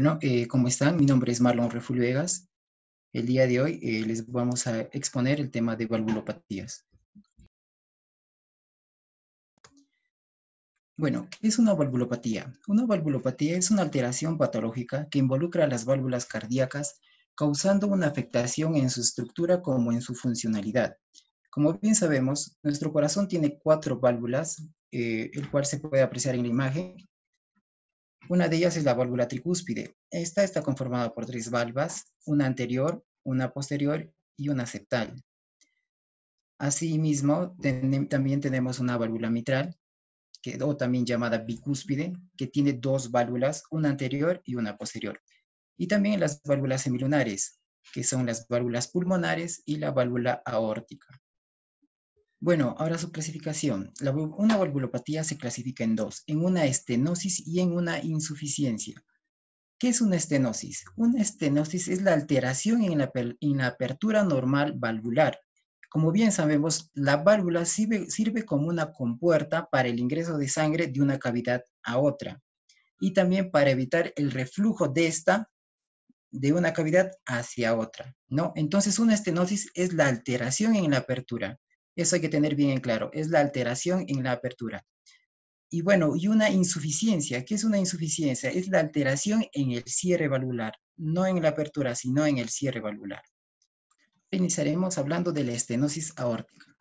Bueno, ¿cómo están? Mi nombre es Marlon Reful Vegas. El día de hoy les vamos a exponer el tema de valvulopatías. Bueno, ¿qué es una valvulopatía? Una valvulopatía es una alteración patológica que involucra las válvulas cardíacas, causando una afectación en su estructura como en su funcionalidad. Como bien sabemos, nuestro corazón tiene 4 válvulas, el cual se puede apreciar en la imagen. Una de ellas es la válvula tricúspide. Esta está conformada por 3 válvulas, una anterior, una posterior y una septal. Asimismo, también tenemos una válvula mitral, o también llamada bicúspide, que tiene 2 válvulas, una anterior y una posterior. Y también las válvulas semilunares, que son las válvulas pulmonares y la válvula aórtica. Bueno, ahora su clasificación. Una valvulopatía se clasifica en 2, en una estenosis y en una insuficiencia. ¿Qué es una estenosis? Una estenosis es la alteración en la apertura normal valvular. Como bien sabemos, la válvula sirve como una compuerta para el ingreso de sangre de una cavidad a otra y también para evitar el reflujo de esta de una cavidad hacia otra, ¿no? Entonces, una estenosis es la alteración en la apertura. Eso hay que tener bien en claro, es la alteración en la apertura. Y bueno, y una insuficiencia. ¿Qué es una insuficiencia? Es la alteración en el cierre valvular, no en la apertura, sino en el cierre valvular. Iniciaremos hablando de la estenosis aórtica.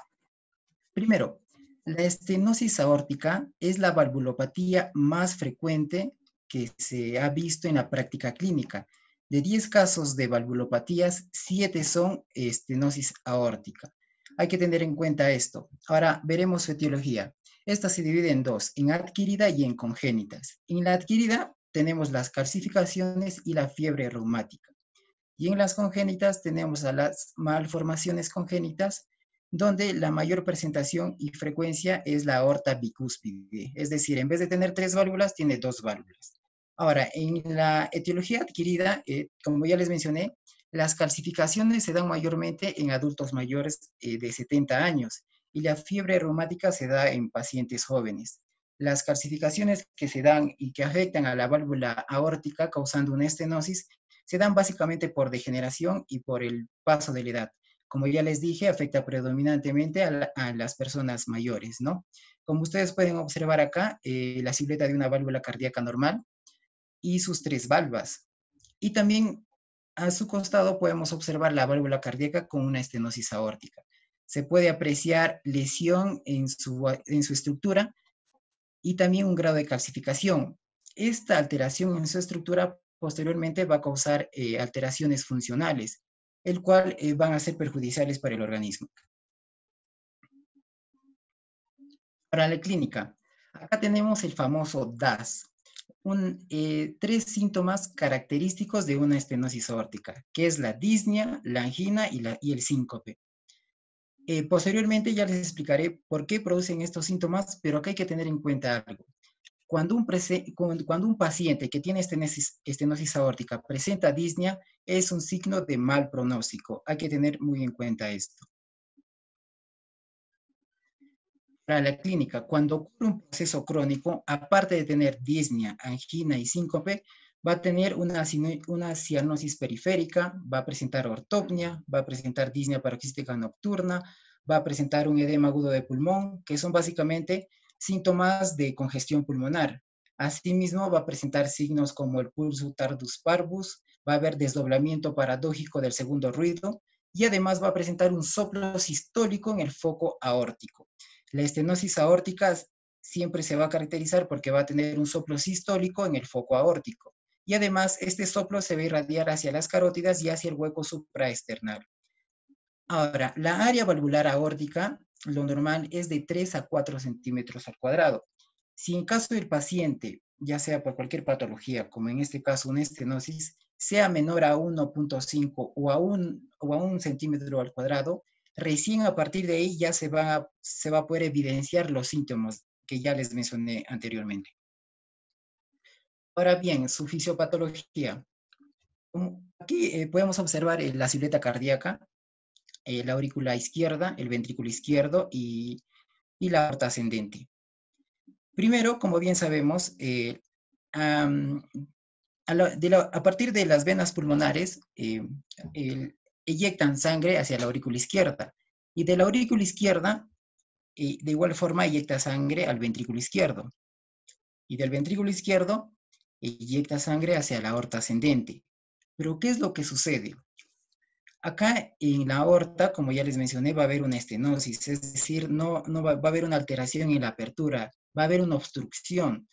Primero, la estenosis aórtica es la valvulopatía más frecuente que se ha visto en la práctica clínica. De 10 casos de valvulopatías, 7 son estenosis aórtica. Hay que tener en cuenta esto. Ahora veremos su etiología. Esta se divide en 2, en adquirida y en congénitas. En la adquirida tenemos las calcificaciones y la fiebre reumática. Y en las congénitas tenemos a las malformaciones congénitas, donde la mayor presentación y frecuencia es la aorta bicúspide. Es decir, en vez de tener 3 válvulas, tiene 2 válvulas. Ahora, en la etiología adquirida, como ya les mencioné, las calcificaciones se dan mayormente en adultos mayores de 70 años y la fiebre reumática se da en pacientes jóvenes. Las calcificaciones que se dan y que afectan a la válvula aórtica causando una estenosis se dan básicamente por degeneración y por el paso de la edad. Como ya les dije, afecta predominantemente a las personas mayores, ¿no? Como ustedes pueden observar acá, la silueta de una válvula cardíaca normal y sus 3 válvulas. Y también a su costado podemos observar la válvula cardíaca con una estenosis aórtica. Se puede apreciar lesión en su estructura y también un grado de calcificación. Esta alteración en su estructura posteriormente va a causar alteraciones funcionales, el cual van a ser perjudiciales para el organismo. Para la clínica, acá tenemos el famoso DAS, 3 síntomas característicos de una estenosis aórtica, que es la disnea, la angina y el síncope. Posteriormente ya les explicaré por qué producen estos síntomas, pero acá hay que tener en cuenta algo. Cuando un paciente que tiene estenosis aórtica presenta disnea, es un signo de mal pronóstico. Hay que tener muy en cuenta esto. Para la clínica, cuando ocurre un proceso crónico, aparte de tener disnea, angina y síncope, va a tener una cianosis periférica, va a presentar ortopnia, va a presentar disnea paroxística nocturna, va a presentar un edema agudo de pulmón, que son básicamente síntomas de congestión pulmonar. Asimismo, va a presentar signos como el pulso tardus parvus, va a haber desdoblamiento paradójico del segundo ruido y además va a presentar un soplo sistólico en el foco aórtico. La estenosis aórtica siempre se va a caracterizar porque va a tener un soplo sistólico en el foco aórtico. Y además, este soplo se va a irradiar hacia las carótidas y hacia el hueco supraesternal. Ahora, la área valvular aórtica, lo normal es de 3 a 4 centímetros al cuadrado. Si en caso del paciente, ya sea por cualquier patología, como en este caso una estenosis, sea menor a 1.5 o a un centímetro al cuadrado, recién a partir de ahí ya se va a poder evidenciar los síntomas que ya les mencioné anteriormente. Ahora bien, su fisiopatología. Aquí podemos observar la silueta cardíaca, la aurícula izquierda, el ventrículo izquierdo y la aorta ascendente. Primero, como bien sabemos, A partir de las venas pulmonares, eyectan sangre hacia la aurícula izquierda. Y de la aurícula izquierda, de igual forma, eyecta sangre al ventrículo izquierdo. Y del ventrículo izquierdo, eyecta sangre hacia la aorta ascendente. Pero, ¿qué es lo que sucede? Acá en la aorta, como ya les mencioné, va a haber una estenosis, es decir, no va a haber una alteración en la apertura, va a haber una obstrucción.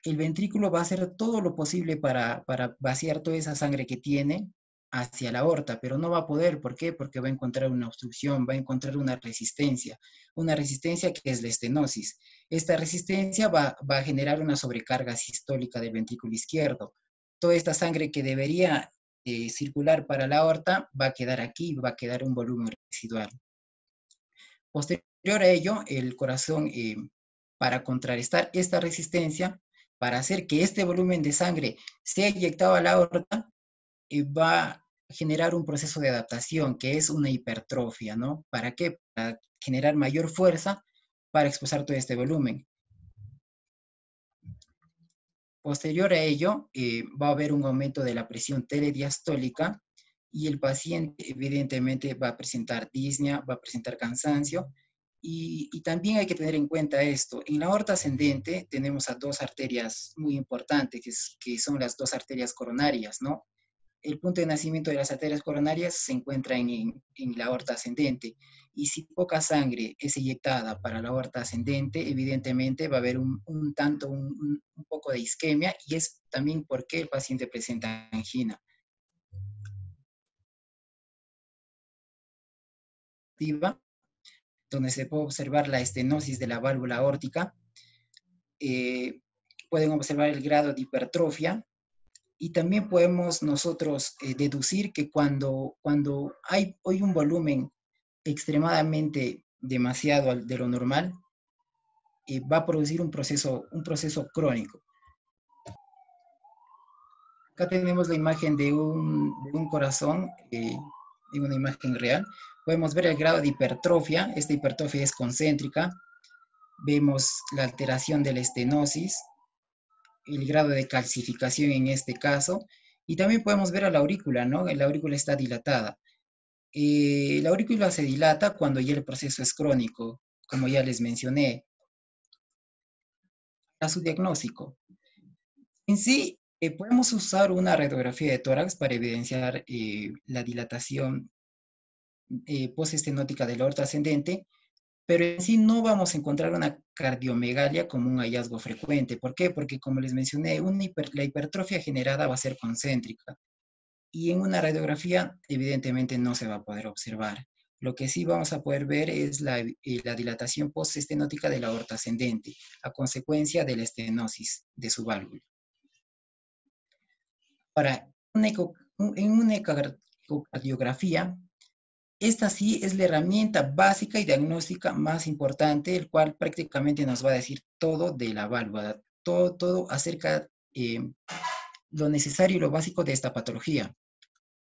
El ventrículo va a hacer todo lo posible para vaciar toda esa sangre que tiene hacia la aorta, pero no va a poder. ¿Por qué? Porque va a encontrar una obstrucción, va a encontrar una resistencia que es la estenosis. Esta resistencia va a generar una sobrecarga sistólica del ventrículo izquierdo. Toda esta sangre que debería circular para la aorta va a quedar aquí, va a quedar un volumen residual. Posterior a ello, el corazón, para contrarrestar esta resistencia, para hacer que este volumen de sangre sea inyectado a la aorta, va a generar un proceso de adaptación que es una hipertrofia, ¿no? ¿Para qué? Para generar mayor fuerza para expulsar todo este volumen. Posterior a ello, va a haber un aumento de la presión telediastólica y el paciente evidentemente va a presentar disnea, va a presentar cansancio y también hay que tener en cuenta esto. En la aorta ascendente tenemos a dos arterias muy importantes que son las dos arterias coronarias, ¿no? El punto de nacimiento de las arterias coronarias se encuentra en la aorta ascendente. Y si poca sangre es inyectada para la aorta ascendente, evidentemente va a haber un poco de isquemia y es también porque el paciente presenta angina. Donde se puede observar la estenosis de la válvula aórtica, pueden observar el grado de hipertrofia y también podemos nosotros deducir que cuando hay hoy un volumen extremadamente demasiado de lo normal, va a producir un proceso crónico. Acá tenemos la imagen de un corazón en una imagen real. Podemos ver el grado de hipertrofia. Esta hipertrofia es concéntrica. Vemos la alteración de la estenosis, el grado de calcificación en este caso. Y también podemos ver a la aurícula, ¿no? La aurícula está dilatada. La aurícula se dilata cuando ya el proceso es crónico, como ya les mencioné. A su diagnóstico. En sí, podemos usar una radiografía de tórax para evidenciar la dilatación postestenótica del aorta ascendente, pero en sí no vamos a encontrar una cardiomegalia como un hallazgo frecuente. ¿Por qué? Porque como les mencioné, la hipertrofia generada va a ser concéntrica y en una radiografía evidentemente no se va a poder observar. Lo que sí vamos a poder ver es la dilatación postestenótica de la aorta ascendente a consecuencia de la estenosis de su válvula. Ahora, en una ecocardiografía, esta sí es la herramienta básica y diagnóstica más importante, el cual prácticamente nos va a decir todo de la válvula, todo acerca de lo necesario y lo básico de esta patología.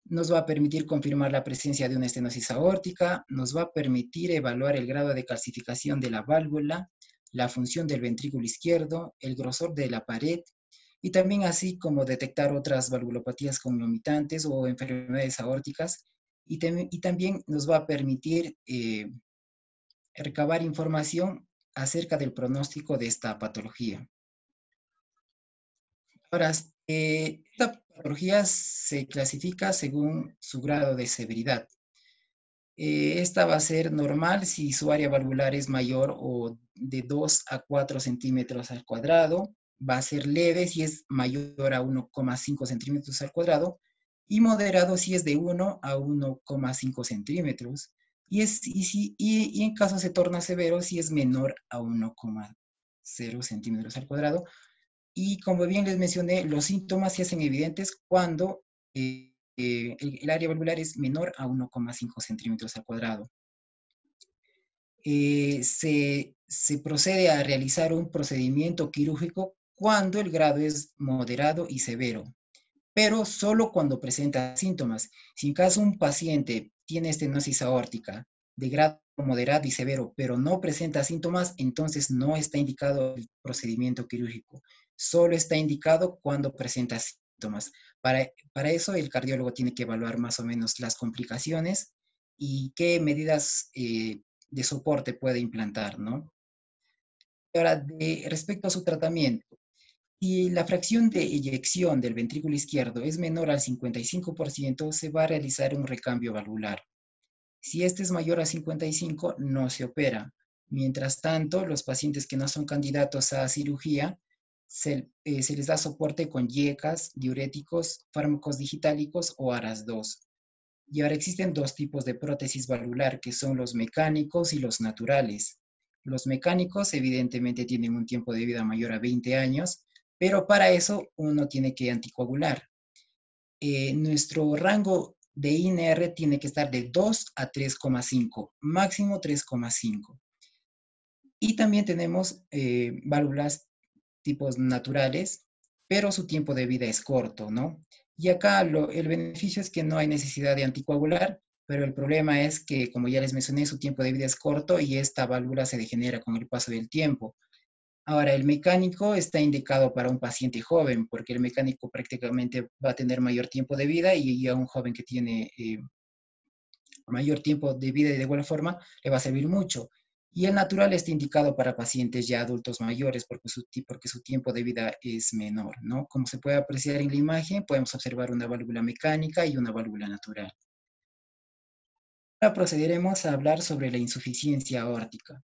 Nos va a permitir confirmar la presencia de una estenosis aórtica, nos va a permitir evaluar el grado de calcificación de la válvula, la función del ventrículo izquierdo, el grosor de la pared, y también así como detectar otras valvulopatías concomitantes o enfermedades aórticas, y también nos va a permitir recabar información acerca del pronóstico de esta patología. Ahora, esta patología se clasifica según su grado de severidad. Esta va a ser normal si su área valvular es mayor o de 2 a 4 centímetros al cuadrado. Va a ser leve si es mayor a 1,5 centímetros al cuadrado. Y moderado si es de 1 a 1,5 centímetros. Y en caso se torna severo si es menor a 1,0 centímetros al cuadrado. Y como bien les mencioné, los síntomas se hacen evidentes cuando el área valvular es menor a 1,5 centímetros al cuadrado. Se procede a realizar un procedimiento quirúrgico cuando el grado es moderado y severo, pero solo cuando presenta síntomas. Si en caso un paciente tiene estenosis aórtica de grado moderado y severo, pero no presenta síntomas, entonces no está indicado el procedimiento quirúrgico. Solo está indicado cuando presenta síntomas. Para eso el cardiólogo tiene que evaluar más o menos las complicaciones y qué medidas de soporte puede implantar, ¿no? Ahora, respecto a su tratamiento, si la fracción de eyección del ventrículo izquierdo es menor al 55%, se va a realizar un recambio valvular. Si este es mayor a 55, no se opera. Mientras tanto, los pacientes que no son candidatos a cirugía, se les da soporte con IECAS, diuréticos, fármacos digitálicos o ARAS 2. Y ahora existen dos tipos de prótesis valvular, que son los mecánicos y los naturales. Los mecánicos evidentemente tienen un tiempo de vida mayor a 20 años, pero para eso uno tiene que anticoagular. Nuestro rango de INR tiene que estar de 2 a 3,5, máximo 3,5. Y también tenemos válvulas tipos naturales, pero su tiempo de vida es corto, ¿no? Y acá el beneficio es que no hay necesidad de anticoagular, pero el problema es que, como ya les mencioné, su tiempo de vida es corto y esta válvula se degenera con el paso del tiempo. Ahora, el mecánico está indicado para un paciente joven, porque el mecánico prácticamente va a tener mayor tiempo de vida y a un joven que tiene mayor tiempo de vida y de igual forma le va a servir mucho. Y el natural está indicado para pacientes ya adultos mayores porque su tiempo de vida es menor, ¿no? Como se puede apreciar en la imagen, podemos observar una válvula mecánica y una válvula natural. Ahora procederemos a hablar sobre la insuficiencia aórtica.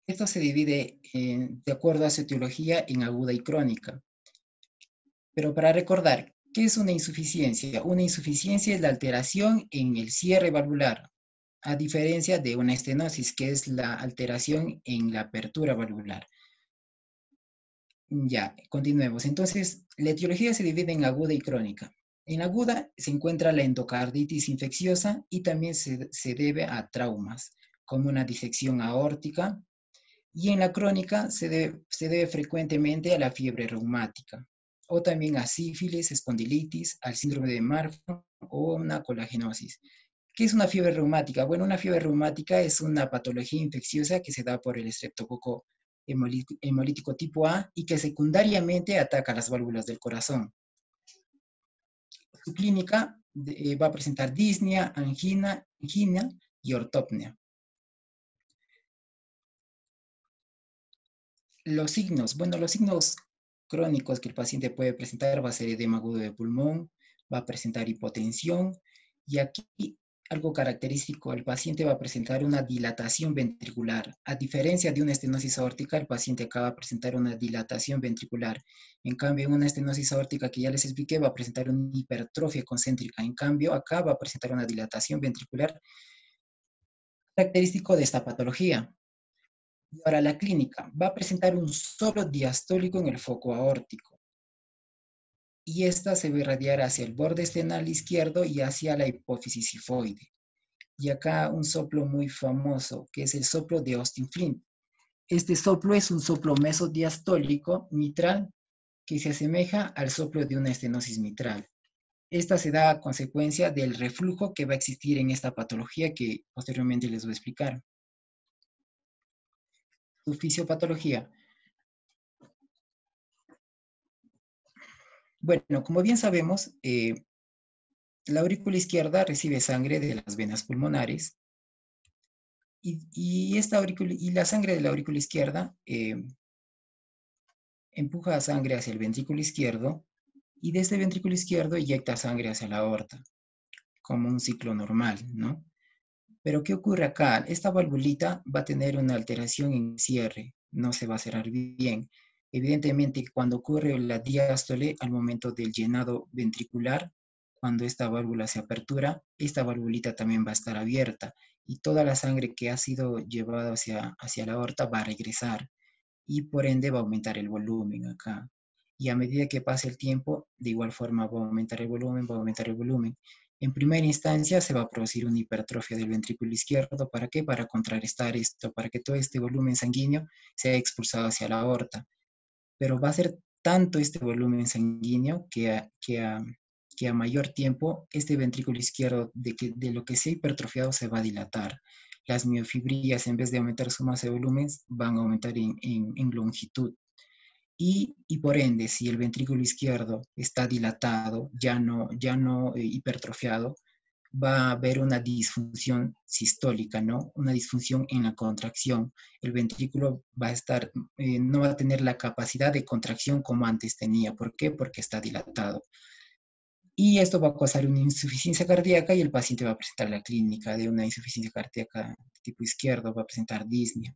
Esto se divide, de acuerdo a su etiología, en aguda y crónica. Pero para recordar, ¿qué es una insuficiencia? Una insuficiencia es la alteración en el cierre valvular, a diferencia de una estenosis, que es la alteración en la apertura valvular. Ya, continuemos. Entonces, la etiología se divide en aguda y crónica. En aguda se encuentra la endocarditis infecciosa y también se debe a traumas, como una disección aórtica, y en la crónica se debe frecuentemente a la fiebre reumática, o también a sífilis, espondilitis, al síndrome de Marfan o una colagenosis. ¿Qué es una fiebre reumática? Bueno, una fiebre reumática es una patología infecciosa que se da por el estreptococo hemolítico tipo A y que secundariamente ataca las válvulas del corazón. Su clínica va a presentar disnea, angina y ortopnea. Los signos, bueno, los signos crónicos que el paciente puede presentar va a ser edema agudo de pulmón, va a presentar hipotensión y aquí algo característico, el paciente va a presentar una dilatación ventricular. A diferencia de una estenosis aórtica, el paciente acaba de presentar una dilatación ventricular. En cambio, en una estenosis aórtica que ya les expliqué, va a presentar una hipertrofia concéntrica. En cambio, acá va a presentar una dilatación ventricular característico de esta patología. Y ahora la clínica va a presentar un soplo diastólico en el foco aórtico. Y esta se va a irradiar hacia el borde esternal izquierdo y hacia la hipófisis sifoide. Y acá un soplo muy famoso, que es el soplo de Austin Flint. Este soplo es un soplo mesodiastólico mitral que se asemeja al soplo de una estenosis mitral. Esta se da a consecuencia del reflujo que va a existir en esta patología que posteriormente les voy a explicar. Su fisiopatología. Bueno, como bien sabemos, la aurícula izquierda recibe sangre de las venas pulmonares y la sangre de la aurícula izquierda empuja sangre hacia el ventrículo izquierdo y de este ventrículo izquierdo eyecta sangre hacia la aorta, como un ciclo normal, ¿no? Pero ¿qué ocurre acá? Esta valvulita va a tener una alteración en cierre, no se va a cerrar bien. Evidentemente, cuando ocurre la diástole, al momento del llenado ventricular, cuando esta válvula se apertura, esta valvulita también va a estar abierta y toda la sangre que ha sido llevada hacia la aorta va a regresar y por ende va a aumentar el volumen acá. Y a medida que pase el tiempo, de igual forma va a aumentar el volumen, va a aumentar el volumen. En primera instancia se va a producir una hipertrofia del ventrículo izquierdo. ¿Para qué? Para contrarrestar esto, para que todo este volumen sanguíneo sea expulsado hacia la aorta. Pero va a ser tanto este volumen sanguíneo que a mayor tiempo este ventrículo izquierdo de lo que se ha hipertrofiado se va a dilatar. Las miofibrillas, en vez de aumentar su masa de volumen, van a aumentar en longitud. y por ende, si el ventrículo izquierdo está dilatado, ya no hipertrofiado, va a haber una disfunción sistólica, ¿no? Una disfunción en la contracción. El ventrículo va a estar, no va a tener la capacidad de contracción como antes tenía. ¿Por qué? Porque está dilatado. Y esto va a causar una insuficiencia cardíaca y el paciente va a presentar la clínica de una insuficiencia cardíaca tipo izquierdo, va a presentar disnea.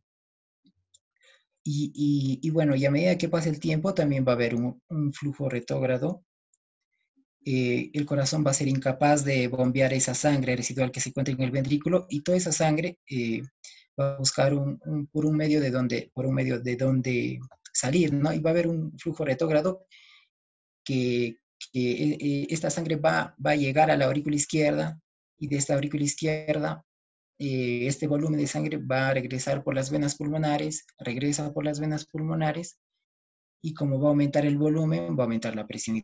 Y bueno, y a medida que pasa el tiempo también va a haber un flujo retrógrado. El corazón va a ser incapaz de bombear esa sangre residual que se encuentra en el ventrículo y toda esa sangre va a buscar por un medio de donde salir, ¿no? Y va a haber un flujo retrógrado que, esta sangre va a llegar a la aurícula izquierda y de esta aurícula izquierda este volumen de sangre va a regresar por las venas pulmonares, regresa por las venas pulmonares y como va a aumentar el volumen, va a aumentar la presión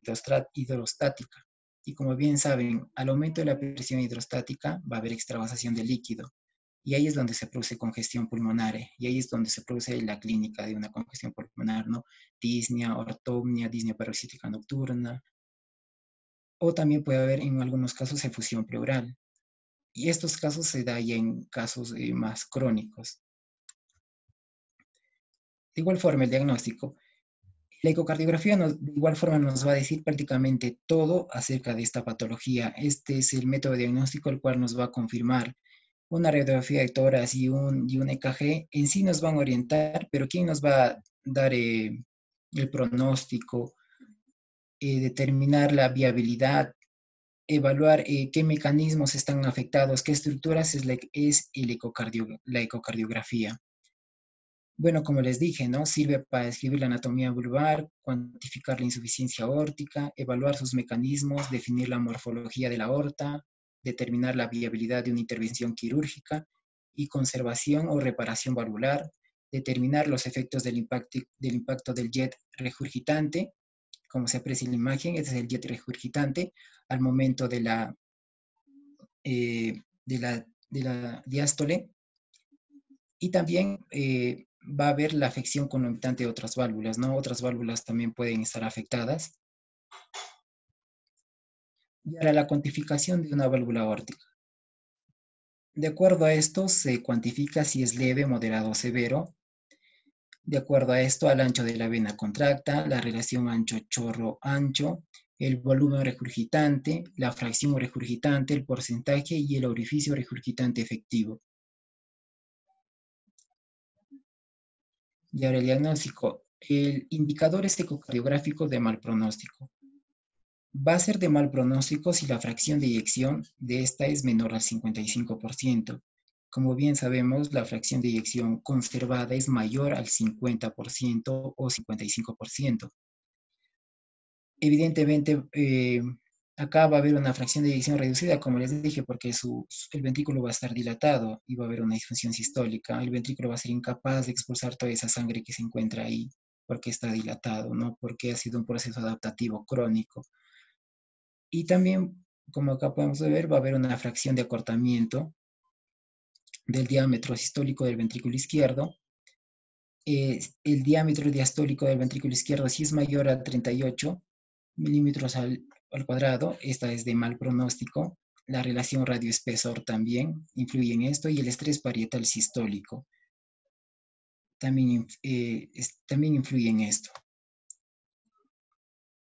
hidrostática. Y como bien saben, al aumento de la presión hidrostática va a haber extravasación de líquido. Y ahí es donde se produce congestión pulmonar. Y ahí es donde se produce la clínica de una congestión pulmonar, ¿no? Disnea, ortopnea, disnea paroxística nocturna. O también puede haber en algunos casos efusión pleural. Y estos casos se da ya en casos más crónicos. De igual forma, el diagnóstico. La ecocardiografía de igual forma nos va a decir prácticamente todo acerca de esta patología. Este es el método diagnóstico el cual nos va a confirmar una radiografía de tórax y un EKG. En sí nos van a orientar, pero ¿quién nos va a dar el pronóstico, determinar la viabilidad, evaluar qué mecanismos están afectados, qué estructuras es la ecocardiografía? Bueno, como les dije, ¿no? Sirve para describir la anatomía vulvar, cuantificar la insuficiencia aórtica, evaluar sus mecanismos, definir la morfología de la aorta, determinar la viabilidad de una intervención quirúrgica y conservación o reparación valvular, determinar los efectos del impacto del jet regurgitante, como se aprecia en la imagen, este es el jet regurgitante, al momento de la diástole, y también va a haber la afección concomitante de otras válvulas, ¿no? Otras válvulas también pueden estar afectadas. Y ahora la cuantificación de una válvula aórtica. De acuerdo a esto, se cuantifica si es leve, moderado o severo. De acuerdo a esto, al ancho de la vena contracta, la relación ancho-chorro-ancho, el volumen regurgitante, la fracción regurgitante, el porcentaje y el orificio regurgitante efectivo. Y ahora el diagnóstico. El indicador es ecocardiográfico de mal pronóstico. Va a ser de mal pronóstico si la fracción de eyección de esta es menor al 55%. Como bien sabemos, la fracción de eyección conservada es mayor al 50% o 55%. Evidentemente, acá va a haber una fracción de eyección reducida, como les dije, porque el ventrículo va a estar dilatado y va a haber una disfunción sistólica. El ventrículo va a ser incapaz de expulsar toda esa sangre que se encuentra ahí porque está dilatado, no porque ha sido un proceso adaptativo crónico. Y también, como acá podemos ver, va a haber una fracción de acortamiento del diámetro sistólico del ventrículo izquierdo. El diámetro diastólico del ventrículo izquierdo, si es mayor a 38 milímetros al cuadrado, esta es de mal pronóstico. La relación radio-espesor también influye en esto y el estrés parietal sistólico también influye en esto.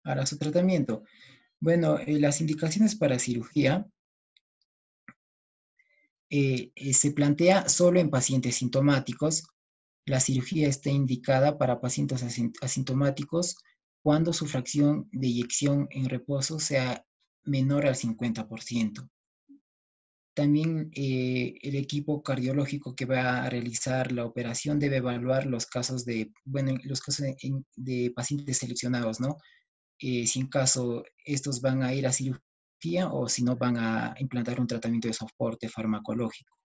Ahora, su tratamiento. Bueno, las indicaciones para cirugía se plantea solo en pacientes sintomáticos. La cirugía está indicada para pacientes asintomáticos cuando su fracción de eyección en reposo sea menor al 50%. También el equipo cardiológico que va a realizar la operación debe evaluar los casos de pacientes seleccionados, ¿no? Si en caso estos van a ir a cirugía o si no van a implantar un tratamiento de soporte farmacológico.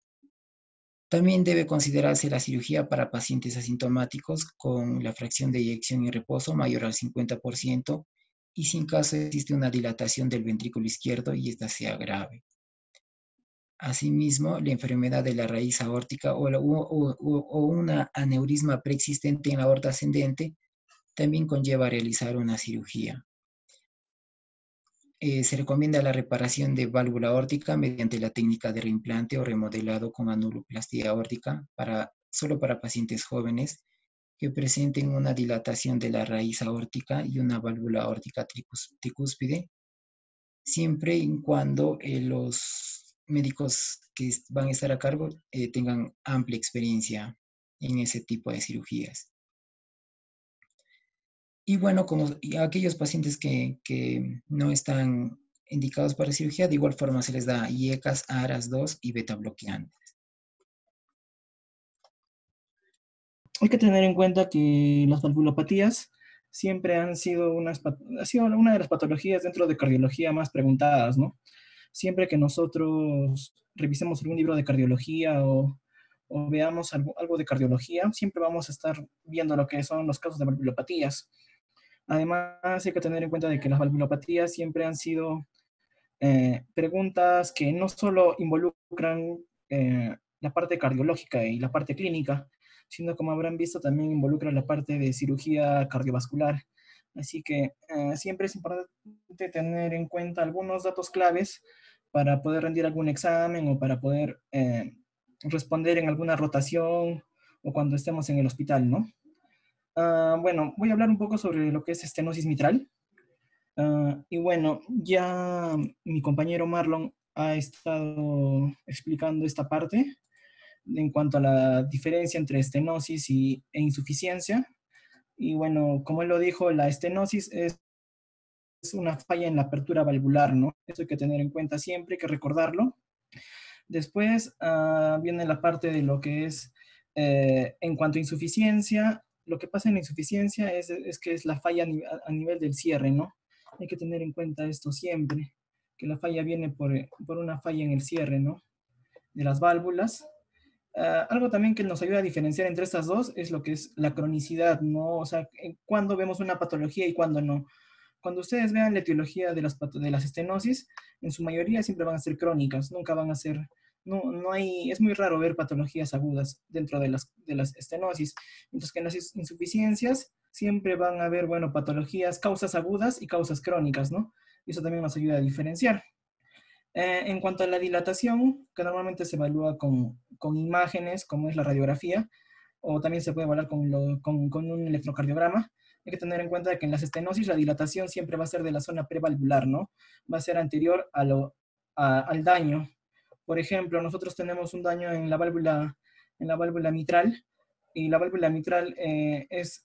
También debe considerarse la cirugía para pacientes asintomáticos con la fracción de eyección en reposo mayor al 50% y si en caso existe una dilatación del ventrículo izquierdo y esta sea grave. Asimismo, la enfermedad de la raíz aórtica o una aneurisma preexistente en la aorta ascendente también conlleva realizar una cirugía. Se recomienda la reparación de válvula aórtica mediante la técnica de reimplante o remodelado con anuloplastia aórtica solo para pacientes jóvenes que presenten una dilatación de la raíz aórtica y una válvula aórtica tricúspide, siempre y cuando los médicos que van a estar a cargo tengan amplia experiencia en ese tipo de cirugías. Y bueno, como aquellos pacientes que no están indicados para cirugía, de igual forma se les da IECAS, ARAS-2 y beta bloqueantes. Hay que tener en cuenta que las valvulopatías siempre han sido ha sido una de las patologías dentro de cardiología más preguntadas, ¿no? Siempre que nosotros revisemos algún libro de cardiología o veamos algo de cardiología, siempre vamos a estar viendo lo que son los casos de valvulopatías. Además, hay que tener en cuenta de que las valvulopatías siempre han sido preguntas que no solo involucran la parte cardiológica y la parte clínica, sino como habrán visto también involucra la parte de cirugía cardiovascular. Así que siempre es importante tener en cuenta algunos datos claves para poder rendir algún examen o para poder responder en alguna rotación o cuando estemos en el hospital, ¿no? Bueno, voy a hablar un poco sobre lo que es estenosis mitral. Y bueno, ya mi compañero Marlon ha estado explicando esta parte en cuanto a la diferencia entre estenosis e insuficiencia. Y bueno, como él lo dijo, la estenosis es una falla en la apertura valvular, ¿no? Eso hay que tener en cuenta siempre, hay que recordarlo. Después viene la parte de lo que es, en cuanto a insuficiencia, lo que pasa en la insuficiencia es que es la falla a nivel del cierre, ¿no? Hay que tener en cuenta esto siempre, que la falla viene por una falla en el cierre, ¿no? De las válvulas. Algo también que nos ayuda a diferenciar entre estas dos es lo que es la cronicidad, ¿no? O sea, cuándo vemos una patología y cuándo no. Cuando ustedes vean la etiología de las estenosis, en su mayoría siempre van a ser crónicas, nunca van a ser, no hay, es muy raro ver patologías agudas dentro de las estenosis, mientras que en las insuficiencias siempre van a haber, bueno, patologías, causas agudas y causas crónicas, ¿no? Y eso también nos ayuda a diferenciar. En cuanto a la dilatación, que normalmente se evalúa con imágenes, como es la radiografía, o también se puede evaluar con un electrocardiograma, hay que tener en cuenta que en las estenosis la dilatación siempre va a ser de la zona prevalvular, ¿no? Va a ser anterior al daño. Por ejemplo, nosotros tenemos un daño en la válvula mitral, y la válvula mitral es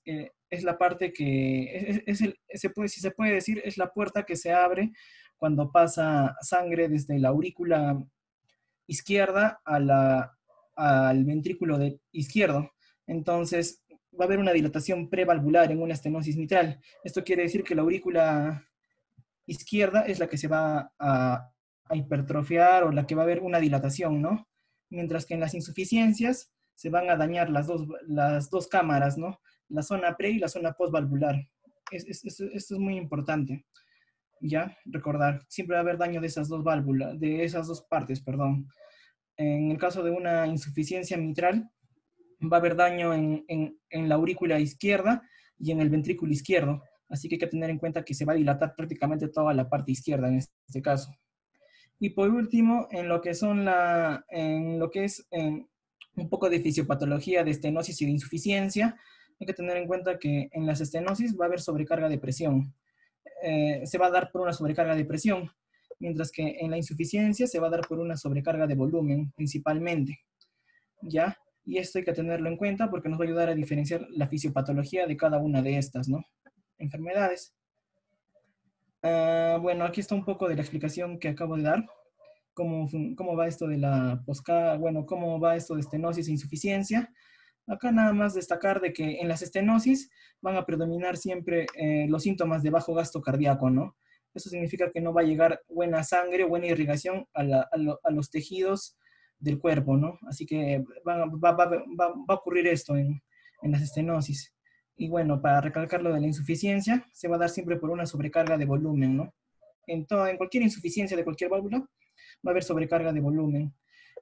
la parte que, si se puede decir, es la puerta que se abre cuando pasa sangre desde la aurícula izquierda al ventrículo izquierdo. Entonces, va a haber una dilatación prevalvular en una estenosis mitral. Esto quiere decir que la aurícula izquierda es la que se va a hipertrofiar o la que va a haber una dilatación, ¿no? Mientras que en las insuficiencias se van a dañar las dos cámaras, ¿no? La zona pre y la zona postvalvular. Esto es muy importante, ¿ya? Recordar, siempre va a haber daño de esas dos válvulas, de esas dos partes, perdón. En el caso de una insuficiencia mitral, va a haber daño en la aurícula izquierda y en el ventrículo izquierdo. Así que hay que tener en cuenta que se va a dilatar prácticamente toda la parte izquierda en este caso. Y por último, en lo que es un poco de fisiopatología de estenosis y de insuficiencia, hay que tener en cuenta que en las estenosis va a haber sobrecarga de presión. Se va a dar por una sobrecarga de presión, mientras que en la insuficiencia se va a dar por una sobrecarga de volumen principalmente, ¿ya? Y esto hay que tenerlo en cuenta porque nos va a ayudar a diferenciar la fisiopatología de cada una de estas, ¿no? Enfermedades. Bueno, aquí está un poco de la explicación que acabo de dar. Cómo va esto de la posca, bueno, cómo va esto de estenosis e insuficiencia. Acá nada más destacar de que en las estenosis van a predominar siempre los síntomas de bajo gasto cardíaco, ¿no? Eso significa que no va a llegar buena sangre, buena irrigación a los tejidos del cuerpo, ¿no? Así que va a ocurrir esto en las estenosis. Y bueno, para recalcar lo de la insuficiencia, se va a dar siempre por una sobrecarga de volumen, ¿no? En cualquier insuficiencia de cualquier válvula, va a haber sobrecarga de volumen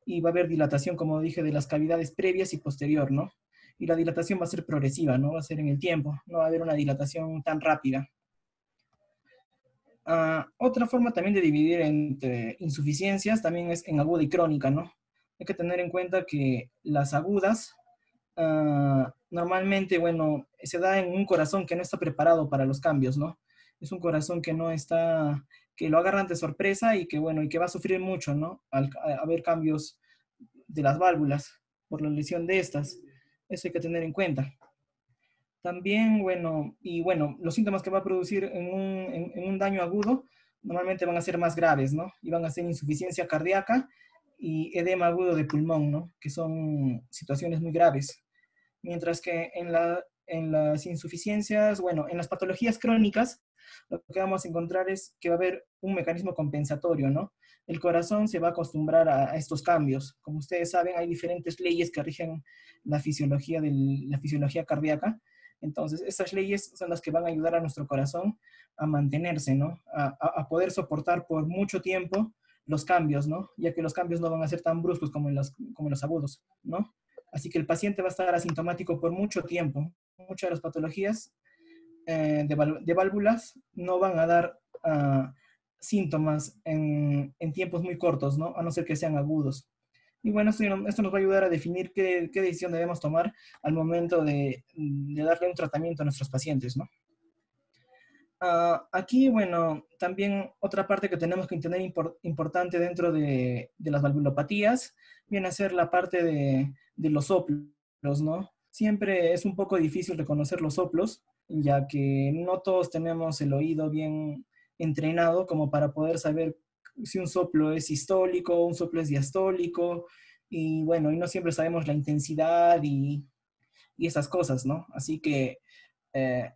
y va a haber dilatación, como dije, de las cavidades previas y posterior, ¿no? y la dilatación va a ser progresiva, ¿no? Va a ser en el tiempo, no va a haber una dilatación tan rápida. Otra forma también de dividir entre insuficiencias también es en aguda y crónica, ¿no? Hay que tener en cuenta que las agudas normalmente, bueno, se da en un corazón que no está preparado para los cambios, ¿no? Es un corazón que no está, que lo agarran de sorpresa y que, bueno, y que va a sufrir mucho, ¿no? Al haber cambios de las válvulas por la lesión de estas. Eso hay que tener en cuenta. También, bueno, los síntomas que va a producir en un daño agudo normalmente van a ser más graves, ¿no? Y van a ser insuficiencia cardíaca y edema agudo de pulmón, ¿no? Que son situaciones muy graves. Mientras que en las insuficiencias, bueno, en las patologías crónicas, lo que vamos a encontrar es que va a haber un mecanismo compensatorio, ¿no? El corazón se va a acostumbrar a estos cambios. Como ustedes saben, hay diferentes leyes que rigen la fisiología cardíaca. Entonces, estas leyes son las que van a ayudar a nuestro corazón a mantenerse, ¿no? A poder soportar por mucho tiempo los cambios, ¿no? Ya que los cambios no van a ser tan bruscos como en los agudos, ¿no? Así que el paciente va a estar asintomático por mucho tiempo. Muchas de las patologías de válvulas no van a dar síntomas en tiempos muy cortos, ¿no? A no ser que sean agudos. Y bueno, esto nos va a ayudar a definir qué decisión debemos tomar al momento de darle un tratamiento a nuestros pacientes, ¿no? Aquí, bueno, también otra parte que tenemos que tener importante dentro de las valvulopatías viene a ser la parte de los soplos, ¿no? Siempre es un poco difícil reconocer los soplos, ya que no todos tenemos el oído bien entrenado como para poder saber si un soplo es sistólico, un soplo es diastólico, y bueno, y no siempre sabemos la intensidad y esas cosas, ¿no? Así que eh,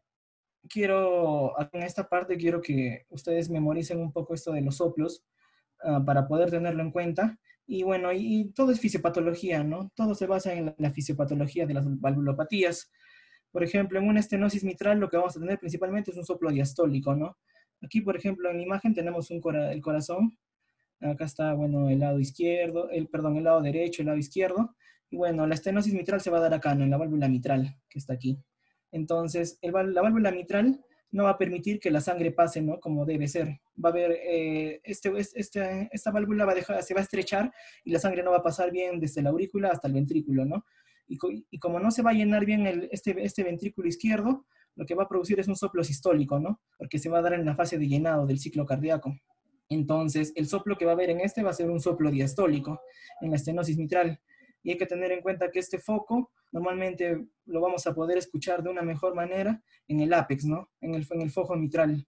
en esta parte quiero que ustedes memoricen un poco esto de los soplos para poder tenerlo en cuenta. Y bueno, y todo es fisiopatología, ¿no? Todo se basa en la fisiopatología de las valvulopatías. Por ejemplo, en una estenosis mitral lo que vamos a tener principalmente es un soplo diastólico, ¿no? Aquí, por ejemplo, en la imagen tenemos el corazón. Acá está, bueno, el lado izquierdo, perdón, el lado derecho, el lado izquierdo. Y bueno, la estenosis mitral se va a dar acá, ¿no? En la válvula mitral, que está aquí. Entonces, la válvula mitral no va a permitir que la sangre pase, ¿no? Como debe ser. Va a haber, esta válvula se va a estrechar y la sangre no va a pasar bien desde la aurícula hasta el ventrículo, ¿no? Y como no se va a llenar bien este ventrículo izquierdo, lo que va a producir es un soplo sistólico, ¿no? Porque se va a dar en la fase de llenado del ciclo cardíaco. Entonces, el soplo que va a haber en este va a ser un soplo diastólico en la estenosis mitral. Y hay que tener en cuenta que este foco normalmente lo vamos a poder escuchar de una mejor manera en el ápex, ¿no? En el foco mitral.